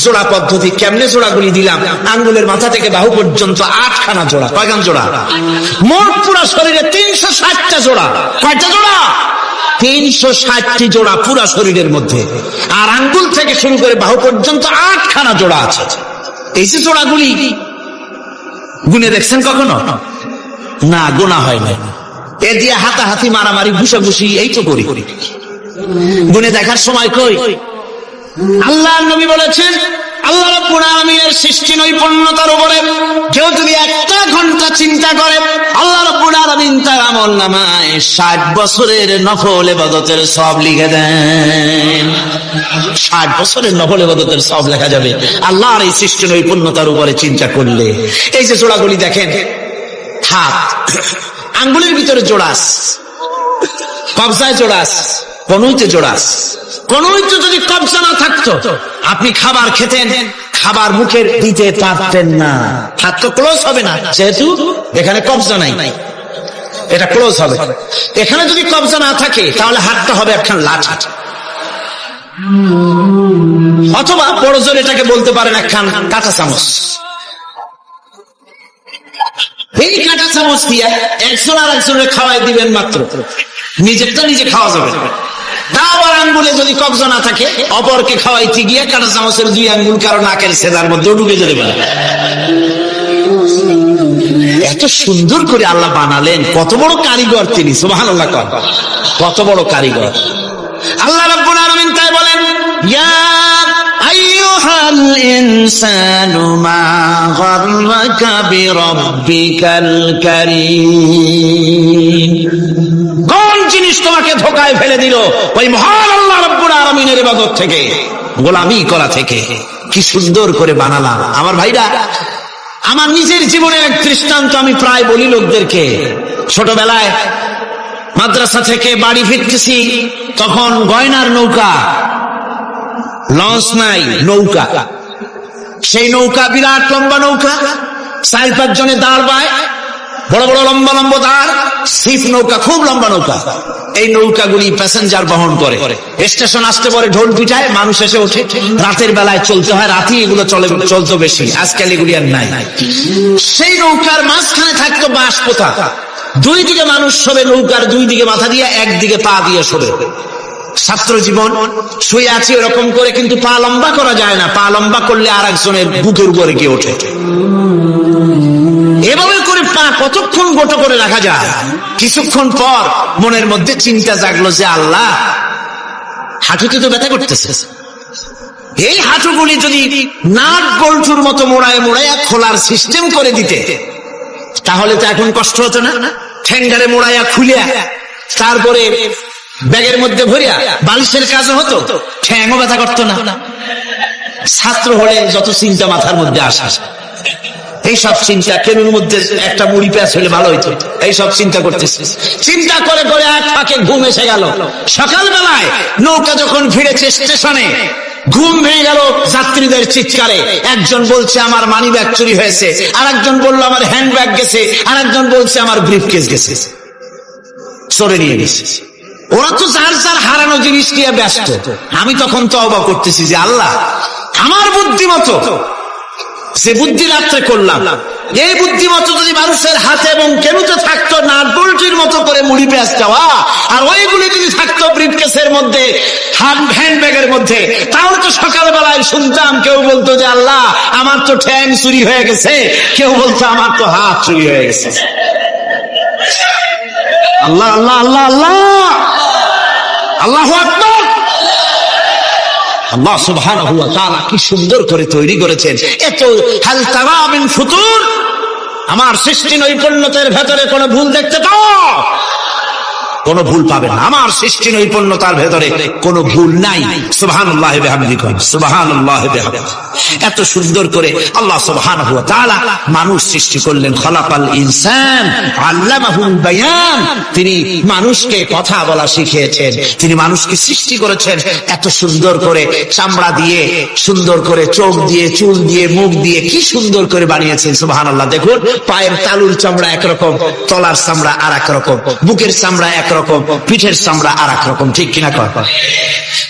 জোড়া পদ্ধতি, কেমনে জোড়াগুলি দিলাম। আঙ্গুলের মাথা থেকে বাহু পর্যন্ত 8খানা জোড়া। কয়খান জোড়া? মোট পুরো শরীরে 360টা জোড়া। কয়টা জোড়া? 360টি জোড়া পুরা শরীরের মধ্যে। আর আঙ্গুল থেকে শুরু করে বাহু পর্যন্ত 8খানা জোড়া আছে। এই যে জোড়াগুলি গুনে দেখছেন কখনো? না, গোনা হয় না। এ দিয়ে হাতাহাতি, মারামারি, ঘুষাঘুষি এই তো করি, গুনে দেখার সময় কই? আল্লাহর নবী বলেছেন, আল্লাহ রাব্বুল আলামিনের সৃষ্টি নৈপুণ্যতার উপরে কেউ যদি 1 ঘন্টা চিন্তা করে, আল্লাহ রাব্বুল আলামিন তার আমলনামায় 60 বছরের নফল ইবাদতের সওয়াব লিখে দেন। 60 বছরের নফল ইবাদতের সওয়াব লেখা যাবে আল্লাহর এই সৃষ্টি নৈপুণ্যতার উপরে চিন্তা করলে। এই যে জোড়াগুলি দেখেন, হাত আঙ্গুলের ভিতরে জোড়াস, কবজায় জোড়াস, কনুইতে জোড়াস। কনুইতে যদি কবজা না থাকতো, আপনি খাবার খেতেন, খাবার মুখের দিতে পারতেন না, হাত তো ক্লোজ হবে না, যেহেতু এখানে কবজা নাই, এটা ক্লোজ হবে। এখানে যদি কবজা না থাকে তাহলে হাতটা হবে একখান লাঠি, অথবা বড় জোর এটাকে বলতে পারেন একখান কাঁটা চামচ। এই কাঁটা চামচ দিয়ে একজন আর একজনের খাওয়াই দিবেন মাত্র, নিজেরটা নিজে খাওয়া যাবে। আবার আঙ্গুলে যদি কবজা না থাকে, অপরকে খাওয়াইতে গিয়ে কাঁটা চামচের 2 আঙ্গুল কারো নাকের সেদার মধ্যে ঢুকে যেতে পারে। এত সুন্দর করে আল্লাহ বানালেন, কত বড় কারিগর তিনি, সুবহানাল্লাহ। কত বড় কারিগর আল্লাহ রাব্বুল আলামিন। তাই বলেন, ইয়া আইয়ুহাল ইনসানু মা গাররাকা বিরাব্বিকাল কারীম। কোন জিনিস তোমাকে ধোঁকায় ফেলে দিল? ওই মহান আল্লাহ রাব্বুল আলামিনের ইবাদত থেকে, গোলামি করা থেকে। কি সুন্দর করে বানালাম। আমার ভাইরা, আমার নিজের জীবনের এক দৃষ্টান্ত আমি প্রায় বলি লোকদেরকে। ছোটবেলায় মাদ্রাসা থেকে বাড়ি ফিরতেছি, তখন গয়নার নৌকা, লঞ্চ নাই, নৌকা। সেই নৌকা বিরাট লম্বা নৌকা, 4-5 জনে দাঁড় বায়, বড় বড় লম্বা লম্বা তার সিপ নৌকা, খুব লম্বা নৌকা। এই নৌকাগুলি প্যাসেঞ্জার বহন করে। স্টেশন আসতে পরে ঢোল পিটায়, মানুষ এসে ওঠে। রাতের বেলায় চলতে হয়, রাতে এগুলো চলতো বেশি, আজকাল এগুলি আর নাই। সেই নৌকার মাঝখানে থাকতো বাঁশ পোতা, দুই দিকে মানুষ শোবে, নৌকার দুই দিকে মাথা দিয়ে, একদিকে পা দিয়ে শোবে। ছাত্র জীবন শুয়ে আছি এরকম করে, কিন্তু পা লম্বা করা যায় না, পা লম্বা করলে আর একজনের বুকের উপরে গিয়ে ওঠে। এভাবে করে পা কতক্ষণ গোটো করে রাখা যায়? কিছুক্ষণ পর মনের মধ্যে চিন্তা জাগলো যে আল্লাহ, হাঁটুতে তো ব্যথা করতেছে, এই হাঁটুগুলি যদি নাট বল্টুর মতো মোড়ায় মোড়াইয়া খোলার সিস্টেম করে দিতে, তাহলে তো এখন কষ্ট হতো না। ঠ্যাঙ্গারে মোড়াইয়া খুলিয়া তারপরে ব্যাগের মধ্যে ভরিয়া বালিশের কাজও হতো, ঠ্যাংও ব্যথা করতো না। ছাত্র হলে যত চিন্তা মাথার মধ্যে আসে, এইসব চিন্তা, কেনুর মধ্যে একটা মুড়ি পেঁয়াজ হলে ভালো হইতো, এইসব চিন্তা করতেছে। চিন্তা করে করে এক ফাঁকে ঘুম এসে গেল। সকালবেলায় নৌকা যখন ফিরেছে স্টেশনে, ঘুম ভেঙে গেল যাত্রীদের চিৎকারে। একজন বলছে আমার মানি ব্যাগ চুরি হয়েছে, আর একজন বললো আমার হ্যান্ড ব্যাগ গেছে, আর একজন বলছে আমার ব্রিফকেস গেছে, চোরে নিয়ে গেছে। ওরা তো যার যার হারানো জিনিস নিয়ে ব্যস্ত। আমি তখন তওবা করতেছি যে আল্লাহ, আমার বুদ্ধিমতো যে বুদ্ধি রাত্রে করলাম, এই বুদ্ধিমতো যদি মানুষের হাতে এবং কেনুতে থাকতো নাট বল্টুর মতো করে মুড়ি পেঁয়াজ দেওয়া, আর ওইগুলি যদি থাকতো ব্রিফকেসের মধ্যে, হ্যান্ড ব্যাগের মধ্যে, তাহলে তো সকালবেলায় শুনতাম কেউ বলতো যে আল্লাহ আমার তো ঠ্যাং চুরি হয়ে গেছে, কেউ বলতো আমার তো হাত চুরি হয়ে গেছে। আল্লাহ আল্লাহ আল্লাহ আল্লাহ আল্লাহু আকবার। আল্লাহ সুবহানাহু ওয়া তাআলা কি সুন্দর করে তৈরি করেছেন। এত হাল তারা মিন ফুতুর, আমার সৃষ্টি নৈপুণ্যতার ভেতরে কোনো ভুল দেখতে পাও? কোনো ভুল পাবে না। আমার সৃষ্টি নৈপুণ্যতার ভেতরে কোনো ভুল নাই। সুবহানাল্লাহি বিহামদিহি, সুবহানাল্লাহি বিহামদিহি। এত সুন্দর করে আল্লাহ সুবহানাহু ওয়া তাআলা মানুষ সৃষ্টি করলেন। খলাকাল ইনসান আল্লামাহুল বায়ান, তিনি মানুষকে কথা বলা শিখিয়েছেন, তিনি মানুষকে সৃষ্টি করেছেন এত সুন্দর করে, চামড়া দিয়ে, সুন্দর করে চোখ দিয়ে, চুল দিয়ে, মুখ দিয়ে, কি সুন্দর করে বানিয়েছেন। সুবহানাল্লাহ। দেখুন, পায়ের তালুর চামড়া একরকম, তলার চামড়া আর এক রকম, বুকের চামড়া একরকম, পিঠের চামড়া আর এক রকম, ঠিক কিনা কর?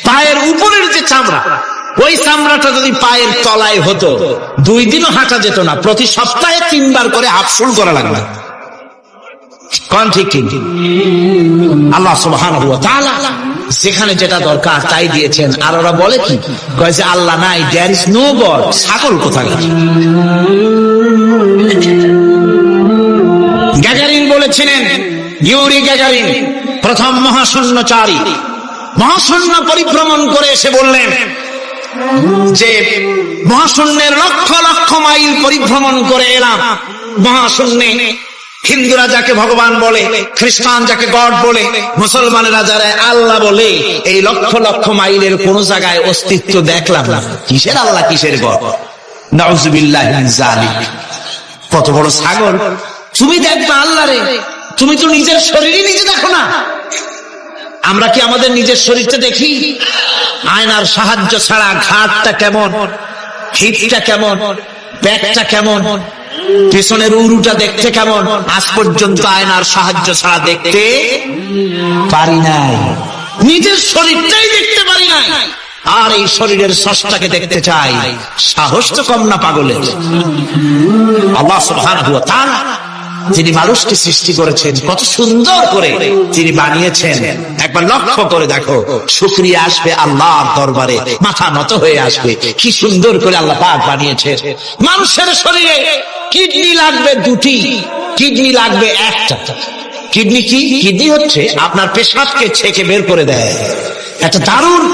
পায়ের উপরের যে চামড়া, ওই চামড়াটা যদি পায়ের তলায় হতো, 2 দিনও হাঁটা যেত না। প্রতি সপ্তাহে 3 বার করে হাফসুল করা লাগবে। কোন ঠিক ঠিক? আল্লাহ সুবহানাহু ওয়া তাআলা যেখানে যেটা দরকার তাই দিয়েছেন। আর ওরা বলে কি, কয় যে আল্লাহ নাই, দেয়ার ইজ নো গড। ছাগল কোথায়? গ্যাগারিন বলেছিলেন, ইউরি গ্যাগারিন প্রথম মহাশূন্যচারী, মহাশূন্য পরিভ্রমণ করে এসে বললেন যে মহাশূন্যের লক্ষ লক্ষ মাইল পরিভ্রমণ করে এলাম। মহাশূন্যে হিন্দুরা যাকে ভগবান বলে, খ্রিস্টান যাকে গড বলে, মুসলমানেরা যারা আল্লাহ বলে, এই লক্ষ লক্ষ মাইলের কোন জায়গায় অস্তিত্ব দেখলাম না। কিসের আল্লাহ, কিসের গড? নাউযুবিল্লাহি মিন যালিক। কত বড় ছাগল! তুমি দেখবা আল্লাহ রে, তুমি তো নিজের শরীরই নিজে দেখো না। আমরা কি আমাদের নিজের শরীরটা দেখি? আয়নার সাহায্য ছাড়া ঘাটটা কেমন, হিপটা কেমন, ব্যাকটা কেমন, পেছনের উরুটা দেখতে কেমন, আজ পর্যন্ত আয়নার সাহায্য ছাড়া দেখতে পারি নাই। নিজের শরীরটাই দেখতে পারি নাই, আর এই শরীরের স্রষ্টাকে দেখতে চাই। সাহস তো কম না পাগলের। আল্লাহ সুবহানাহু ওয়া তাআলা যিনি মানুষকে সৃষ্টি করেছেন, কত সুন্দর করে তিনি বানিয়েছেন। একবার লক্ষ্য করে দেখো, শুকরিয়া আসবে আল্লাহর দরবারে, মাথা নত হয়ে আসবে। কি সুন্দর করে আল্লাহ পাক বানিয়েছে। মানুষের শরীরে কিডনি লাগবে 2টি, কিডনি লাগবে 1টা। কিডনি কি? কিডনি হচ্ছে আপনার পেশাবকে ছেঁকে বের করে দেয়, একটা দারুণ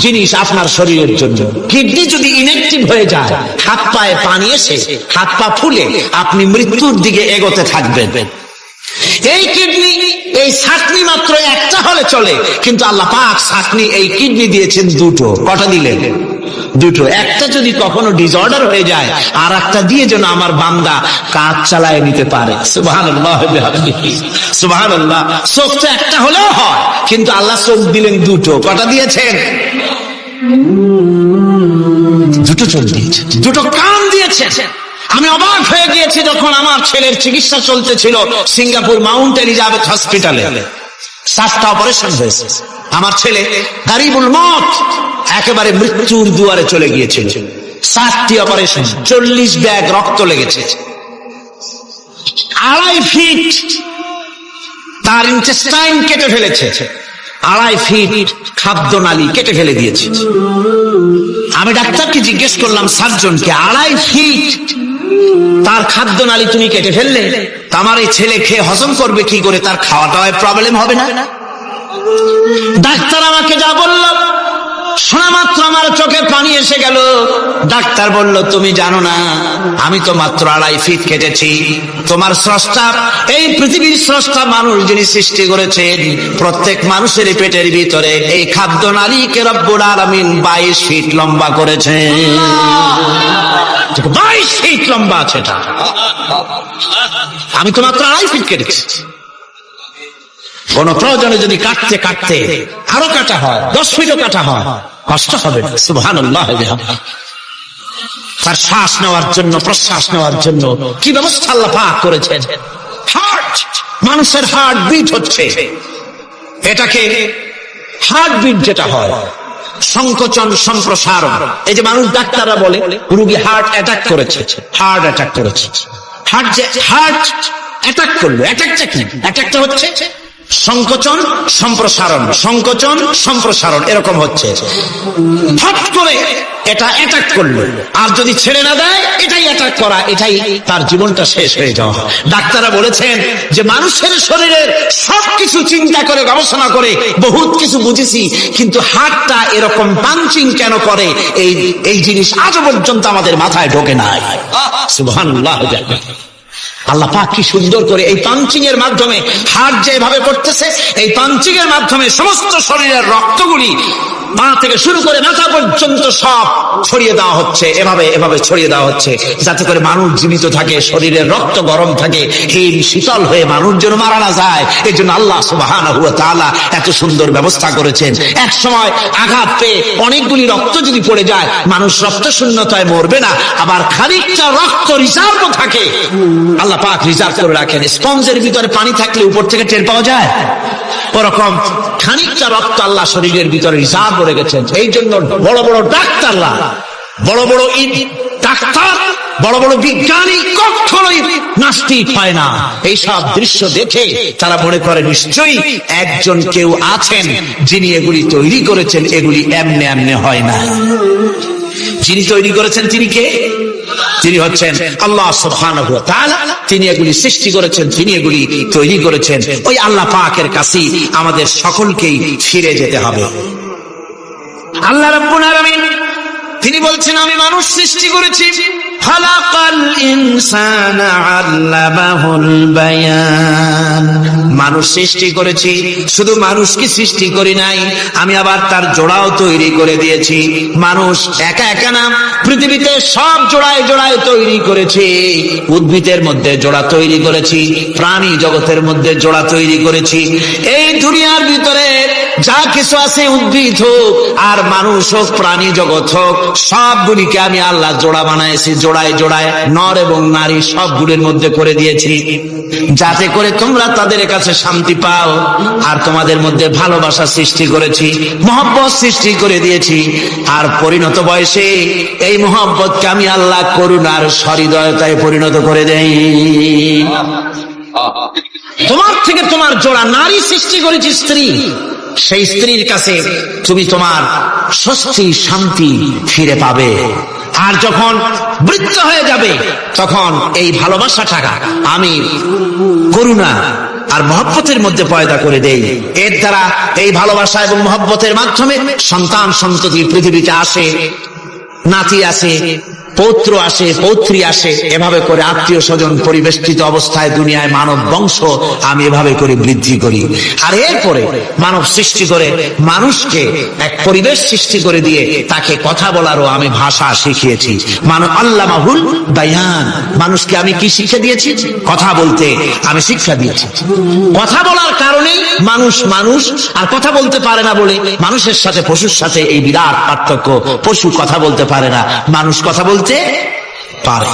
জিনিস আপনার শরীরের জন্য। কিডনি যদি ইনঅ্যাক্টিভ হয়ে যায়, হাত পায়ে পানি এসে হাত পা ফুলে আপনি মৃত্যুর দিকে এগোতে থাকবেন। এই কিডনি, এই ছাকনি মাত্র 1টা হলে চলে, কিন্তু আল্লাহ পাক ছাকনি, এই কিডনি দিয়েছেন 2টো। কটা দিলেন? 2টো। একটা যদি কখনো ডিসঅর্ডার হয়ে যায়, আর একটা দিয়ে যেন আমার বান্দা কাজ চালায় নিতে পারে। সুবহানাল্লাহ বিহামদিহি, সুবহানাল্লাহ। চোখ তো একটা হলেও হয়, কিন্তু আল্লাহ চোখ দিলেন 2টো। কটা দিয়েছেন? 2টো চোখ দিয়েছেন, 2টো কান দিয়েছেন। আমি অবাক হয়ে গিয়েছি যখন আমার ছেলের চিকিৎসা চলতেছিল সিঙ্গাপুর মাউন্ট এলিজাবেথ হসপিটালে। 7টা অপারেশন হয়েছে। আমার ছেলে গারিবুল মত, একেবারে মৃত্যুর দুয়ারে চলে গিয়েছিল। 7টি অপারেশন, 40 ব্যাগ রক্ত লেগেছে। 2.5 ফিট তার ইন্টেস্টাইন কেটে ফেলেছে, 2.5 ফিট খাদ্য নালী কেটে ফেলে দিয়েছে। আমি ডাক্তারকে জিজ্ঞেস করলাম, সার্জনকে, 2.5 ফিট তার খাদ্য নালী তুমি কেটে ফেললে, আমার এই ছেলে খেয়ে হজম করবে কি করে? তার খাওয়া দাওয়ায় প্রবলেম হবে না? ডাক্তার আমাকে যা বলল, শোনা মাত্র আমার চোখে পানি এসে গেল। ডাক্তার বলল, তুমি জানো না আমি তো মাত্র 2.5 ফিট কেটেছি। তোমার স্রষ্টা, এই পৃথিবীর স্রষ্টা মানুষ যিনি সৃষ্টি করেছেন, প্রত্যেক মানুষের পেটের ভিতরে এই খাদ্য নালীকে রব্বুল আলামিন 22 ফিট লম্বা করেছেন। 22 ফিট লম্বা আছে এটা। আমি তো মাত্র 2.5 ফিট কেটেছি। কোন প্রয়োজনে যদি কাটতে কাটতে আরো কাটা হয়, 10 ফিটও কাটা হয়, কষ্ট হবে না। সুবহানাল্লাহ। তার শ্বাস নেওয়ার জন্য, প্রশ্বাস নেওয়ার জন্য কি ব্যবস্থা আল্লাহ পাক করেছেন। হার্ট, মানুষের হার্ট বিট হচ্ছে, এটাকে হার্ট বিট যেটা হয়, সংকোচন সম্প্রসারণ। এই যে মানুষ, ডাক্তাররা বলে রোগী হার্ট অ্যাটাক করেছে, হার্ট অ্যাটাক করেছে। হার্ট যে হার্ট অ্যাটাক করলো, অ্যাটাকটা কি? অ্যাটাকটা হচ্ছে সংকোচন সম্প্রসারণ, সংকোচন সম্প্রসারণ, এরকম হচ্ছে। হট করে এটা অ্যাটাক করলো, আর যদি ছেড়ে না দেয় এটাই অ্যাটাক করা, এটাই তার জীবনটা শেষ হয়ে যাওয়া। ডাক্তাররা বলেছেন যে মানুষের শরীরের সবকিছু চিন্তা করে, গবেষণা করে বহুত কিছু বুঝেছি, কিন্তু হার্টটা এরকম পাঞ্চিং কেন করে, এই জিনিস আজও পর্যন্ত আমাদের মাথায় ঢোকে নাই। সুবহানাল্লাহ। আল্লাহ পাক কি সুন্দর করে এই পাঞ্চিং এর মাধ্যমে, হার্ট যেভাবে করতেছে, এই পাঞ্চিং এর মাধ্যমে সমস্ত শরীরের রক্তগুলি পা থেকে শুরু করে মাথা পর্যন্ত সব ছড়িয়ে দেওয়া হচ্ছে, এভাবে এভাবে ছড়িয়ে দেওয়া হচ্ছে, যাতে করে মানুষ জীবিত থাকে, শরীরের রক্ত গরম থাকে, হিম শীতল হয়ে মানুষ যেন মারা না যায়। এই জন্য আল্লাহ সুবহানাহু ওয়া তাআলা এত সুন্দর ব্যবস্থা করেছেন। এক সময় আঘাত পেয়ে অনেকগুলি রক্ত যদি পড়ে যায়, মানুষ রক্ত শূন্যতায় মরবে না, আবার খানিকটা রক্ত রিজার্ভও থাকে, আল্লাহ পাক রিজার্ভ করে রাখেন। স্পঞ্জের ভিতরে পানি থাকলে উপর থেকে টের পাওয়া যায়, ওরকম খানিকটা রক্ত আল্লাহ শরীরের ভিতরে রিজার্ভ করে গেছেন। এই জন্য বড় বড় ডাক্তাররা, বড় বড় ডাক্তার, বড় বড় বিজ্ঞানী কখনোই নাস্তিক হয় না। এইসব দৃশ্য দেখে তারা মনে করে নিশ্চয়ই একজন কেউ আছেন যিনি এগুলি তৈরি করেছেন, এগুলি এমনে এমনে হয় না। যিনি তৈরি করেছেন তিনি কে? তিনি হচ্ছেন আল্লাহ সুবহানাহু ওয়া তাআলা। তিনি এগুলি সৃষ্টি করেছেন, তিনি এগুলি তৈরি করেছেন। ওই আল্লাহ পাকের কাছেই আমাদের সকলকেই ফিরে যেতে হবে। আল্লাহ রাব্বুল আলামিন তিনি বলছেন, আমি মানুষ সৃষ্টি করেছি, খালাকাল ইনসানা আল্লামাহুল বায়ান। মানুষ সৃষ্টি করেছি, শুধু মানুষকে সৃষ্টি করি নাই, আমি আবার তার জোড়াও তৈরি করে দিয়েছি। মানুষ একা একা না, পৃথিবীতে সব জোড়ায় জোড়ায় তৈরি করেছি। উদ্ভিদের মধ্যে জোড়া তৈরি করেছি, প্রাণী জগতের মধ্যে জোড়া তৈরি করেছি। এই দুনিয়ার ভিতরে যা কিছু আছে, উদ্ভিদ হোক আর মানুষ হোক, প্রাণী জগৎ হোক, সবগুলিকে আমি আল্লাহ জোড়া বানাইছি, জোড়ায় জোড়ায় নর এবং নারী সবগুলির মধ্যে করে দিয়েছি, যাতে করে তোমরা তাদের কাছে শান্তি পাও। আর তোমাদের মধ্যে ভালোবাসা সৃষ্টি করেছি, মহব্বত সৃষ্টি করে দিয়েছি। আর পরিণত বয়সে এই মহব্বতকে আমি আল্লাহ করুণার সহৃদয়তায় পরিণত করে দেই। তোমার থেকে তোমার জোড়া নারী সৃষ্টি করেছি, স্ত্রী। সেই স্ত্রীর কাছে তুমি তোমার স্বস্তি, শান্তি ফিরে পাবে। আর যখন বৃদ্ধ হয়ে যাবে, তখন এই ভালোবাসাটা আমি করুণা আর মহব্বতের মধ্যে পয়দা করে দেই। এর দ্বারা এই ভালোবাসা এবং মহব্বতের মাধ্যমে সন্তান সন্ততি পৃথিবীতে আসে, নাতি আসে, পৌত্র আসে, পৌত্রী আসে, এভাবে করে আত্মীয় স্বজন পরিবেষ্টিত অবস্থায় দুনিয়ায় মানব বংশ আমি এভাবে করে বৃদ্ধি করি। আর এরপরে মানব সৃষ্টি করে মানুষকে এক পরিবেশ সৃষ্টি করে দিয়ে তাকে কথা বলারও আমি ভাষা শিখিয়েছি। আল্লামাহুল বায়ান, মানুষকে আমি কি শিক্ষা দিয়েছি? কথা বলতে আমি শিক্ষা দিয়েছি। কথা বলার কারণেই মানুষ মানুষ, আর কথা বলতে পারে না বলে মানুষের সাথে পশুর সাথে এই বিরাট পার্থক্য। পশু কথা বলতে পারে না, মানুষ কথা বলতে পারে।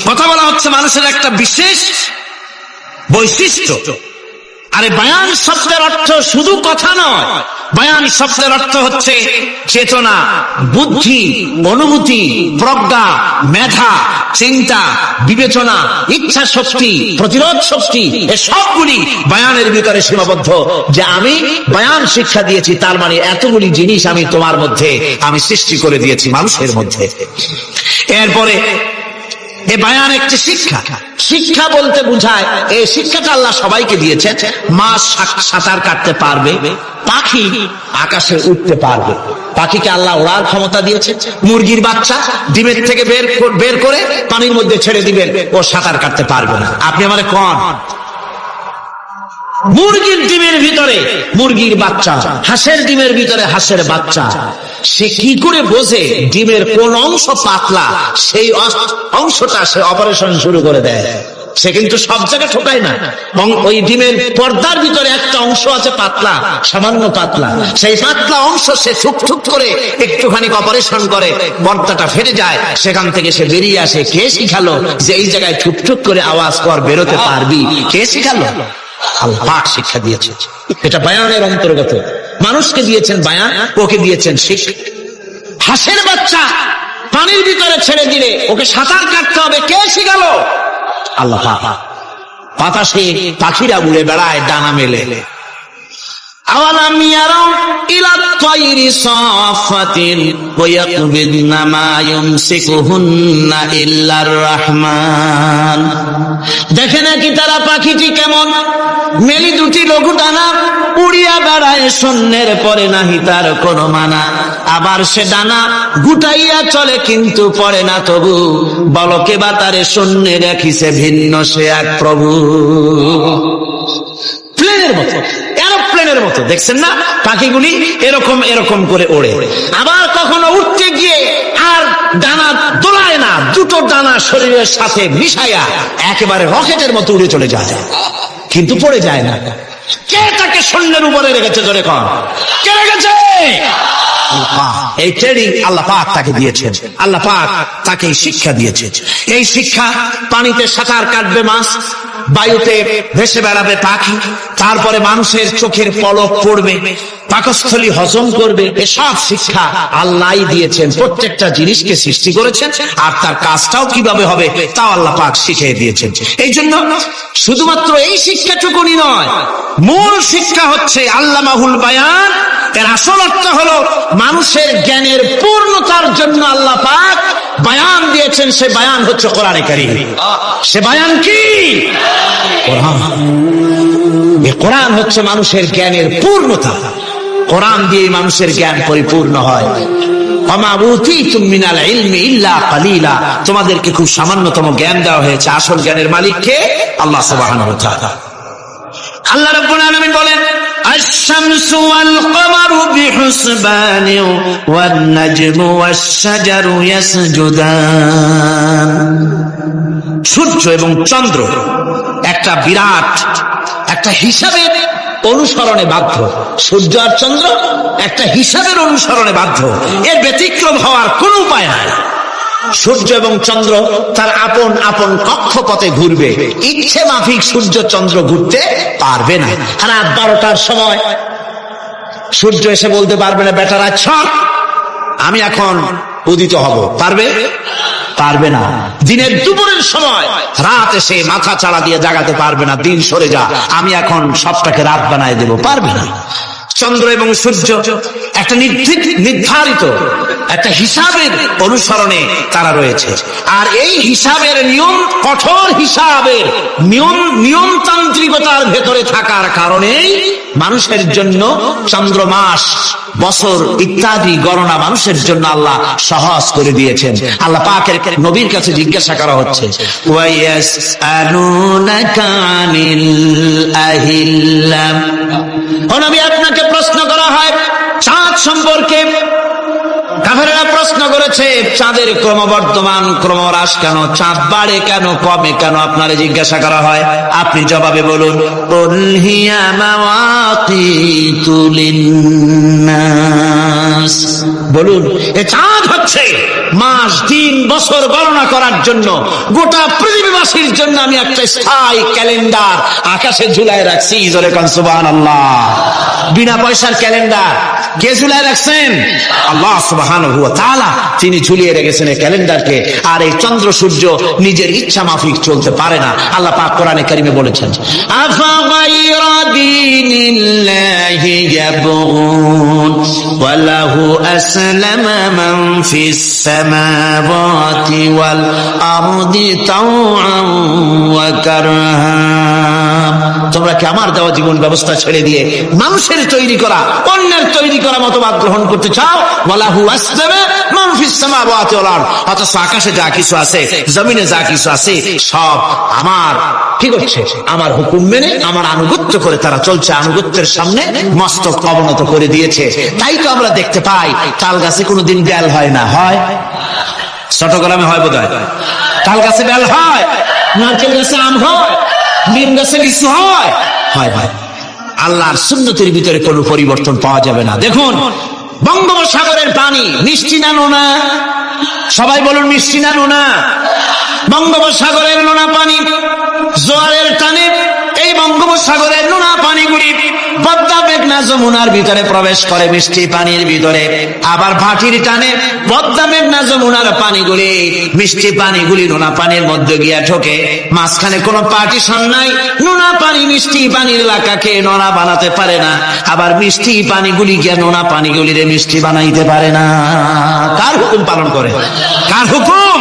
কথা বলা হচ্ছে মানুষের একটা বিশেষ বৈশিষ্ট্য। আরে বায়ান শব্দের অর্থ শুধু কথা নয়, বায়ান শব্দের অর্থ হচ্ছে চেতনা, বুদ্ধি, অনুভূতি, প্রজ্ঞা, মেধা, চিন্তা, বিবেচনা, ইচ্ছা শক্তি, প্রতিরোধ শক্তি, এ সবগুলি বায়ানের ভিতরে সীমাবদ্ধ। যে আমি বায়ান শিক্ষা দিয়েছি, তার মানে এতগুলি জিনিস আমি তোমার মধ্যে আমি সৃষ্টি করে দিয়েছি মানুষের মধ্যে। এরপরে এ বায়ান একটি শিক্ষা। শিক্ষা বলতে বুঝায় এই শিক্ষাটা আল্লাহ সবাইকে দিয়েছেন। মাছ সাঁতার কাটতে পারবে, পাখি আকাশে উঠতে পারবে, পাখিকে আল্লাহ ওড়ার ক্ষমতা দিয়েছে। মুরগির বাচ্চা ডিমের থেকে বের করে পানির মধ্যে ছেড়ে দিবেন, ও সাঁতার কাটতে পারবে না। আপনি আমারে কোন মুরগির ডিমের ভিতরে মুরগির বাচ্চা, হাঁসের ডিমের ভিতরে হাঁসের বাচ্চা, সে কি করে বোঝে ডিমের কোন অংশ পাতলা, সেই অংশটা সে অপারেশন শুরু করে দেয়। সে কিন্তু সব জায়গায় ঠোকায় না। ওই ডিমের পর্দার ভিতরে একটা অংশ আছে পাতলা, সামান্য পাতলা, সেই পাতলা অংশ সে ঠুক করে একটুখানি অপারেশন করে, পর্দাটা ফেটে যায়, সেখান থেকে সে বেরিয়ে আসে। কে শিখালো যে এই জায়গায় ঠুক করে আওয়াজ কর, বেরোতে পারবি? কে শিখালো? আল্লাহ পাক শিক্ষা দিয়েছে। এটা বায়ানের অন্তর্গত। মানুষকে দিয়েছেন বায়ান, ওকে দিয়েছেন শিক্ষা। হাঁসের বাচ্চা পানির ভিতরে ছেড়ে দিলে ওকে সাঁতার কাটতে হবে, কে শিখালো? আল্লাহ পাক। বাতাসে পাখিরা উড়ে বেড়ায় ডানা মেলে। আওয়ালাম ইয়ারাউ ইলা তায়রি সাফাতিন ওয়া ইয়াকবিদনা মা ইউমসিকুহুন্না ইল্লার রাহমান। দেখে নাকি তারা পাখিটি কেমন মেলি দুটি লঘু ডানা উড়িয়া বেড়ায়, শূন্যের পরে নাহি তার কোনো মানা। আবার সে ডানা গুটাইয়া চলে কিন্তু পড়ে না তবু, বলকে বা তারে শূন্যে রাখিছে ভিন্ন সে এক প্রভু। প্লেনের মতো, এরোপ্লেনের মতো, দেখছেন না পাখিগুলি এরকম এরকম করে ওড়ে। আবার কখনো উঠতে গিয়ে আর ডানা দোলায় না, দুটো ডানা শরীরের সাথে মিশাইয়া একেবারে রকেটের মতো উড়ে চলে যায়, কিন্তু পড়ে যায় না। কে তাকে শূন্যের উপরে রেখেছে? জোরে কর, কে রেখেছে? এই ট্রেনিং আল্লাহ পাক তাকে দিয়েছেন। আল্লাহ পাক তাকে শিক্ষা দিয়েছে। এই শিক্ষা, পানিতে সাঁতার কাটবে মাছ, বায়ুতে ভেসে বেড়াবে পাখি, তারপরে মানুষের চোখের পলক পড়বে, পাকস্থলী হজম করবে, এসব শিক্ষা আল্লাহই দিয়েছেন। প্রত্যেকটা জিনিসকে সৃষ্টি করেছেন, আর তার কাজটাও কিভাবে হবে তাও আল্লাহ পাক শিখিয়ে দিয়েছেন। এই জন্য শুধুমাত্র এই শিক্ষাটুকুনি নয়, মূল শিক্ষা হচ্ছে আল্লামাহুল বায়ান। এর আসল অর্থ হলো মানুষের জ্ঞানের পূর্ণতার জন্য আল্লাহ পাক বায়ান দিয়েছেন। সে বায়ান হচ্ছে কোরআনে কারীম। সে বায়ান কি? কোরআন। এই কোরআন হচ্ছে মানুষের জ্ঞানের পূর্ণতা। কোরআন দিয়ে মানুষের জ্ঞান পরিপূর্ণ হয়। ওমা উতীতুম মিনাল ইলমি ইল্লা কালিলা। তোমাদেরকে খুব সামান্যতম জ্ঞান দেওয়া হয়েছে। আসল জ্ঞানের মালিক কে? আল্লাহ সুবহানাহু ওয়া তাআলা। আল্লাহ রাব্বুল আলামিন বলেন, আশ-শামসু ওয়াল কমারু বিহুসবানি ওয়ান নাজমু ওয়াশ-শাজারু ইয়াসজুদান। সূর্য এবং চন্দ্র একটা বিরাট একটা হিসাবের অনুসরণে বাধ্য। সূর্য আর চন্দ্র একটা হিসাবের অনুসরণে বাধ্য, এর ব্যতিক্রম হওয়ার কোনো উপায় নাই। সূর্য এবং চন্দ্র তার আপন আপন কক্ষপথে ঘুরবে, ইচ্ছে মাফিক সূর্য চন্দ্র ঘুরতে পারবে না। রাত 12টার সময় সূর্য এসে বলতে পারবে না, বেটারা ছক আমি এখন উদিত হব, পারবে? পারবে না। দিনের দুপুরের সময় রাত এসে মাথা চাড়া দিয়ে জাগাতে পারবে না, দিন সরে যা আমি এখন সবটাকে রাত বানায় দেব, পারবে না। চন্দ্র এবং সূর্য একটা নির্ধারিত একটা হিসাবের অনুসরণে তারা রয়েছে, আর এই হিসাবের নিয়ম, কঠোর হিসাবের নিয়মতান্ত্রিকতার ভেতরে থাকার কারণেই মানুষের জন্য চন্দ্র, মাস, বছর ইত্যাদি গণনা মানুষের জন্য আল্লাহ সহজ করে দিয়েছেন। আল্লাহ পাকের নবীর কাছে জিজ্ঞাসা করা হচ্ছে, ওয়ায়াসআলুনাকা আনিল আহিল্লা। ও নবী, আপনাকে প্রশ্ন করা হয় চাঁদ সম্পর্কে। কাফেররা প্রশ্ন করেছে চাঁদের ক্রমবর্ধমান ক্রমহ্রাস কেন, চাঁদ বাড়ে কেন, কমে কেন, আপনারে জিজ্ঞাসা করা হয়, আপনি জবাবে বলুন কুল হিয়া মাওয়াকিতু লিন্নাস, বলুন এ চাঁদ হচ্ছে মাস দিন বছর গণনা করার জন্য, গোটা পৃথিবীবাসীর জন্য আমি একটা স্থায়ী ক্যালেন্ডার আকাশে ঝুলায় রাখছি। জোরে কোন সুবহানাল্লাহ। বিনা পয়সার ক্যালেন্ডার কে ঝুলায় রাখছেন? আল্লাহ সুবহানাহু ওয়া তাআলা, তিনি ঝুলিয়ে রেখেছেন এই ক্যালেন্ডারকে। আর এই চন্দ্র সূর্য নিজের ইচ্ছা মাফিক চলতে পারে না। আল্লাহ পাক কোরআনে কারিমে বলেছেন আফা গায়রা দীনিল্লাহি ইয়াবগুন ওয়া লাহু আসলামা মান ফিস সামাওয়াতি ওয়াল আরদি তাওআন ওয়া কারহা। তোমরা কি আমার দেওয়া জীবন ব্যবস্থা ছেড়ে দিয়ে মানুষের তৈরি করা, অন্যের তৈরি করা মতবাদ গ্রহণ করতে চাও? ওয়ালাহু আসলামা মান ফিস সামাওয়াতি ওয়াল আরদ, অথচ আকাশে যা কিছু আছে, জমিনে যা কিছু আছে, সব আমার কি করছে? আমার হুকুম মেনে, আমার আনুগত্য করে তারা চলছে। আনুগত্যের সামনে মস্তক অবনত করে দিয়েছে। তাই তো আমরা দেখতে পাই তাল গাছে কোনোদিন বেল হয় না, হয়? চট্টগ্রামে হয় বোধহয়। তাল গাছে বেল হয়, নারকেল গাছে আম হয়, নিম গাছে লিচু হয়, হয় ভাই। আল্লাহর সুন্নতের ভিতরে কোনো পরিবর্তন পাওয়া যাবে না। দেখুন বঙ্গোপসাগরের পানি মিষ্টি না নোনা? সবাই বলুন মিষ্টি না নোনা? বঙ্গোপসাগরের নোনা পানি জোয়ারের টানে এই বঙ্গোপসাগরের নোনা পানিগুলি পদ্মা মেঘনা যমুনার ভিতরে প্রবেশ করে মিষ্টি পানির ভিতরে, আবার ভাটির টানে পদ্মা মেঘনা যমুনার পানিগুলি মিষ্টি পানিগুলি নোনা পানির মধ্যে গিয়া ঠোকে। মাঝখানে কোনো পার্টিশন নাই, নোনা পানি মিষ্টি পানির এলাকাকে নোনা বানাতে পারে না, আবার মিষ্টি পানিগুলি গিয়া নোনা পানিগুলিরে মিষ্টি বানাইতে পারে না। কার হুকুম পালন করে? কার হুকুম?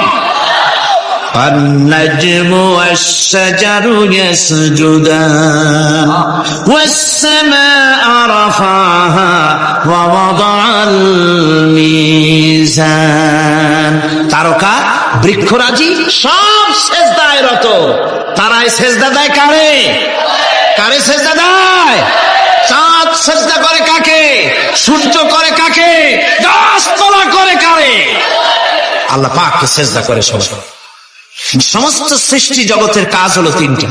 النجم والشجر يسجدان والسماء رفعها ووضع الميزان। তারকা বৃক্ষরাজি সব সেজদায় রত। তারাই সেজদা দেয় কারে? কারে সেজদা দেয়? চাঁদ সেজদা করে কাকে? সূর্য করে কাকে? গাছপালা করে কারে? আল্লাহ পাককে সেজদা করে সবাই। সমস্ত সৃষ্টি জগতের কাজ হলো তিনটা।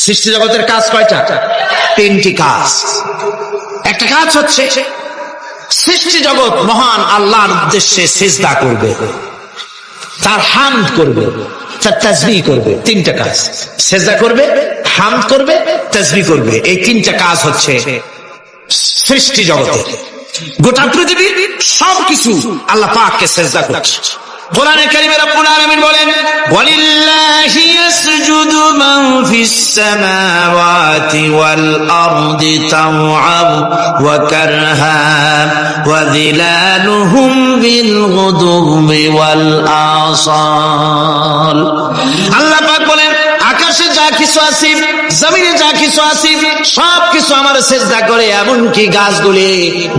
সৃষ্টি জগতের কাজ কয়টা? তিনটি কাজ। একটা কাজ হচ্ছে সৃষ্টি জগৎ মহান আল্লাহর উদ্দেশ্যে সিজদা করবে, তার হামদ করবে, তার তাসবিহ করবে। তিনটা কাজ, সিজদা করবে, হামদ করবে, তাসবিহ করবে। এই তিনটা কাজ হচ্ছে সৃষ্টি জগতের। গোটা পৃথিবীর সবকিছু আল্লাহ পাককে সিজদা করছে। কোরআনে কারীমে রব্বুল আলামিন বলেন ওয়ালিল্লাহি ইয়াসজুদু মান ফিস সামাওয়াতি ওয়াল আরদি তাওআন ওয়া কারহা ওয়া যিলালুহুম বিল গুদুবি ওয়াল আসাল। আল্লাহ পাক বলেন আকাশে যা কিছু আছে, জমিনে যা কিছু আছে, সব কিছু আমার সিজদা করে। এমনকি গাছগুলি,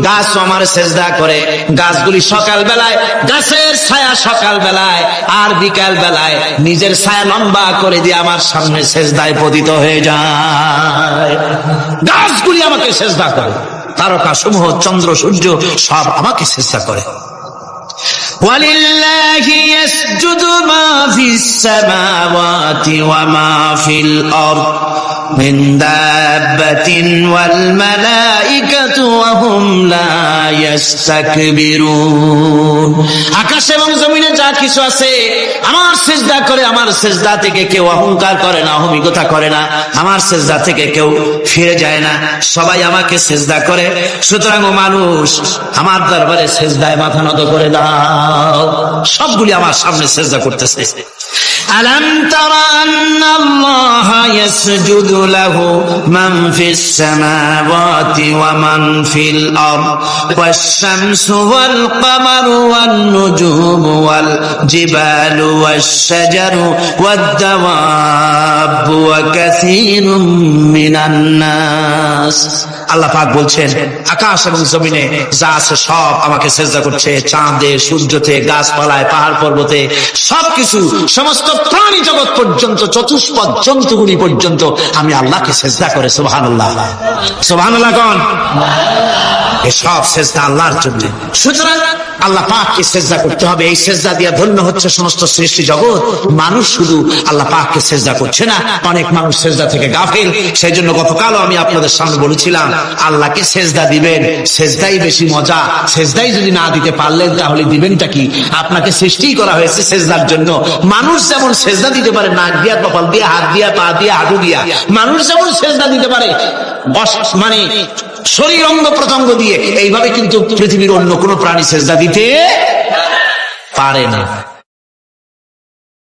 গাছও আমার সিজদা করে। গাছগুলি সকাল বেলায় গাছের ছায়া সকাল বেলায়, আর বিকাল বেলায় নিজের ছায়া লম্বা করে দিয়ে আমার সামনে সিজদায় পতিত হয়ে যায়। গাছগুলি আমাকে সিজদা করে, তারকা সমূহ, চন্দ্র সূর্য সব আমাকে সিজদা করে। وَلِلَّهِ يَسْجُدُ مَا فِي السَّمَاوَاتِ وَمَا فِي الْأَرْضِ مِنْ دَابَّةٍ وَالْمَلَائِكَةُ وَهُمْ لَا يَسْتَكْبِرُونَ। আকাশ এবং জমিনে যা কিছু আছে আমার সিজদা করে। আমার সিজদা থেকে কেউ অহংকার করে না, অহমিকতা করে না। আমার সিজদা থেকে কেউ ফিরে যায় না, সবাই আমাকে সিজদা করে। সুতরাং ও মানুষ, আমার দরবারে সিজদায় মাথা নত করে দাও। সবগুলি আমার সামনে সিজদা করতেছে। আলাম তারা আন্নাল্লাহা ইয়াসজুদু লাহু মান ফিস সামাওয়াতি ওয়া মান ফিল আরদ ওয়াশ শামসু ওয়াল কামারু ওয়ান নুজুমু ওয়াল জিবালু ওয়াশ শাজারু ওয়াদ দাওয়াবু ওয়া কাসীরুম মিনান নাস। আল্লাহ পাক বলছেন আকাশ এবং জমিনে যা আছে সব আমাকে সিজদা করছে। চাঁদে, সূর্যতে, গাছপালায়, পাহাড় পর্বতে সবকিছু, সমস্ত প্রাণী জগৎ পর্যন্ত, চতুষ্পদ জন্তুগুলি পর্যন্ত আমি আল্লাহকে সিজদা করে। সুবহানাল্লাহ, সুবহানাল্লাহ কোন। এই সব সেজদা আল্লাহর জন্য। সুতরাং আল্লাহ পাককে সেজদা করতে হবে। এই সেজদা দিয়া ধন্য হচ্ছে সমস্ত সৃষ্টি জগৎ। মানুষ শুধু আল্লাহ পাককে সেজদা করছে না, অনেক মানুষ সেজদা থেকে গাফিল। সেই জন্য গতকালও আমি আপনাদের সামনে বলেছিলাম, আল্লাহকে সেজদা দিবেন, সেজদাই বেশি মজা। সেজদাই যদি না দিতে পারলেন তাহলে দিবেনটা কি? আপনাকে সৃষ্টি করা হয়েছে সেজদার জন্য। মানুষ যেমন সেজদা দিতে পারে নাক দিয়া, কপাল দিয়া, হাত দিয়া, পা দিয়া, হাঁটু দিয়া, মানুষ যেমন সেজদা দিতে পারে মানে শরীর অঙ্গ প্রত্যঙ্গ দিয়ে, এইভাবে কিন্তু পৃথিবীর অন্য কোনো প্রাণী সেজদা দিতে পারে না।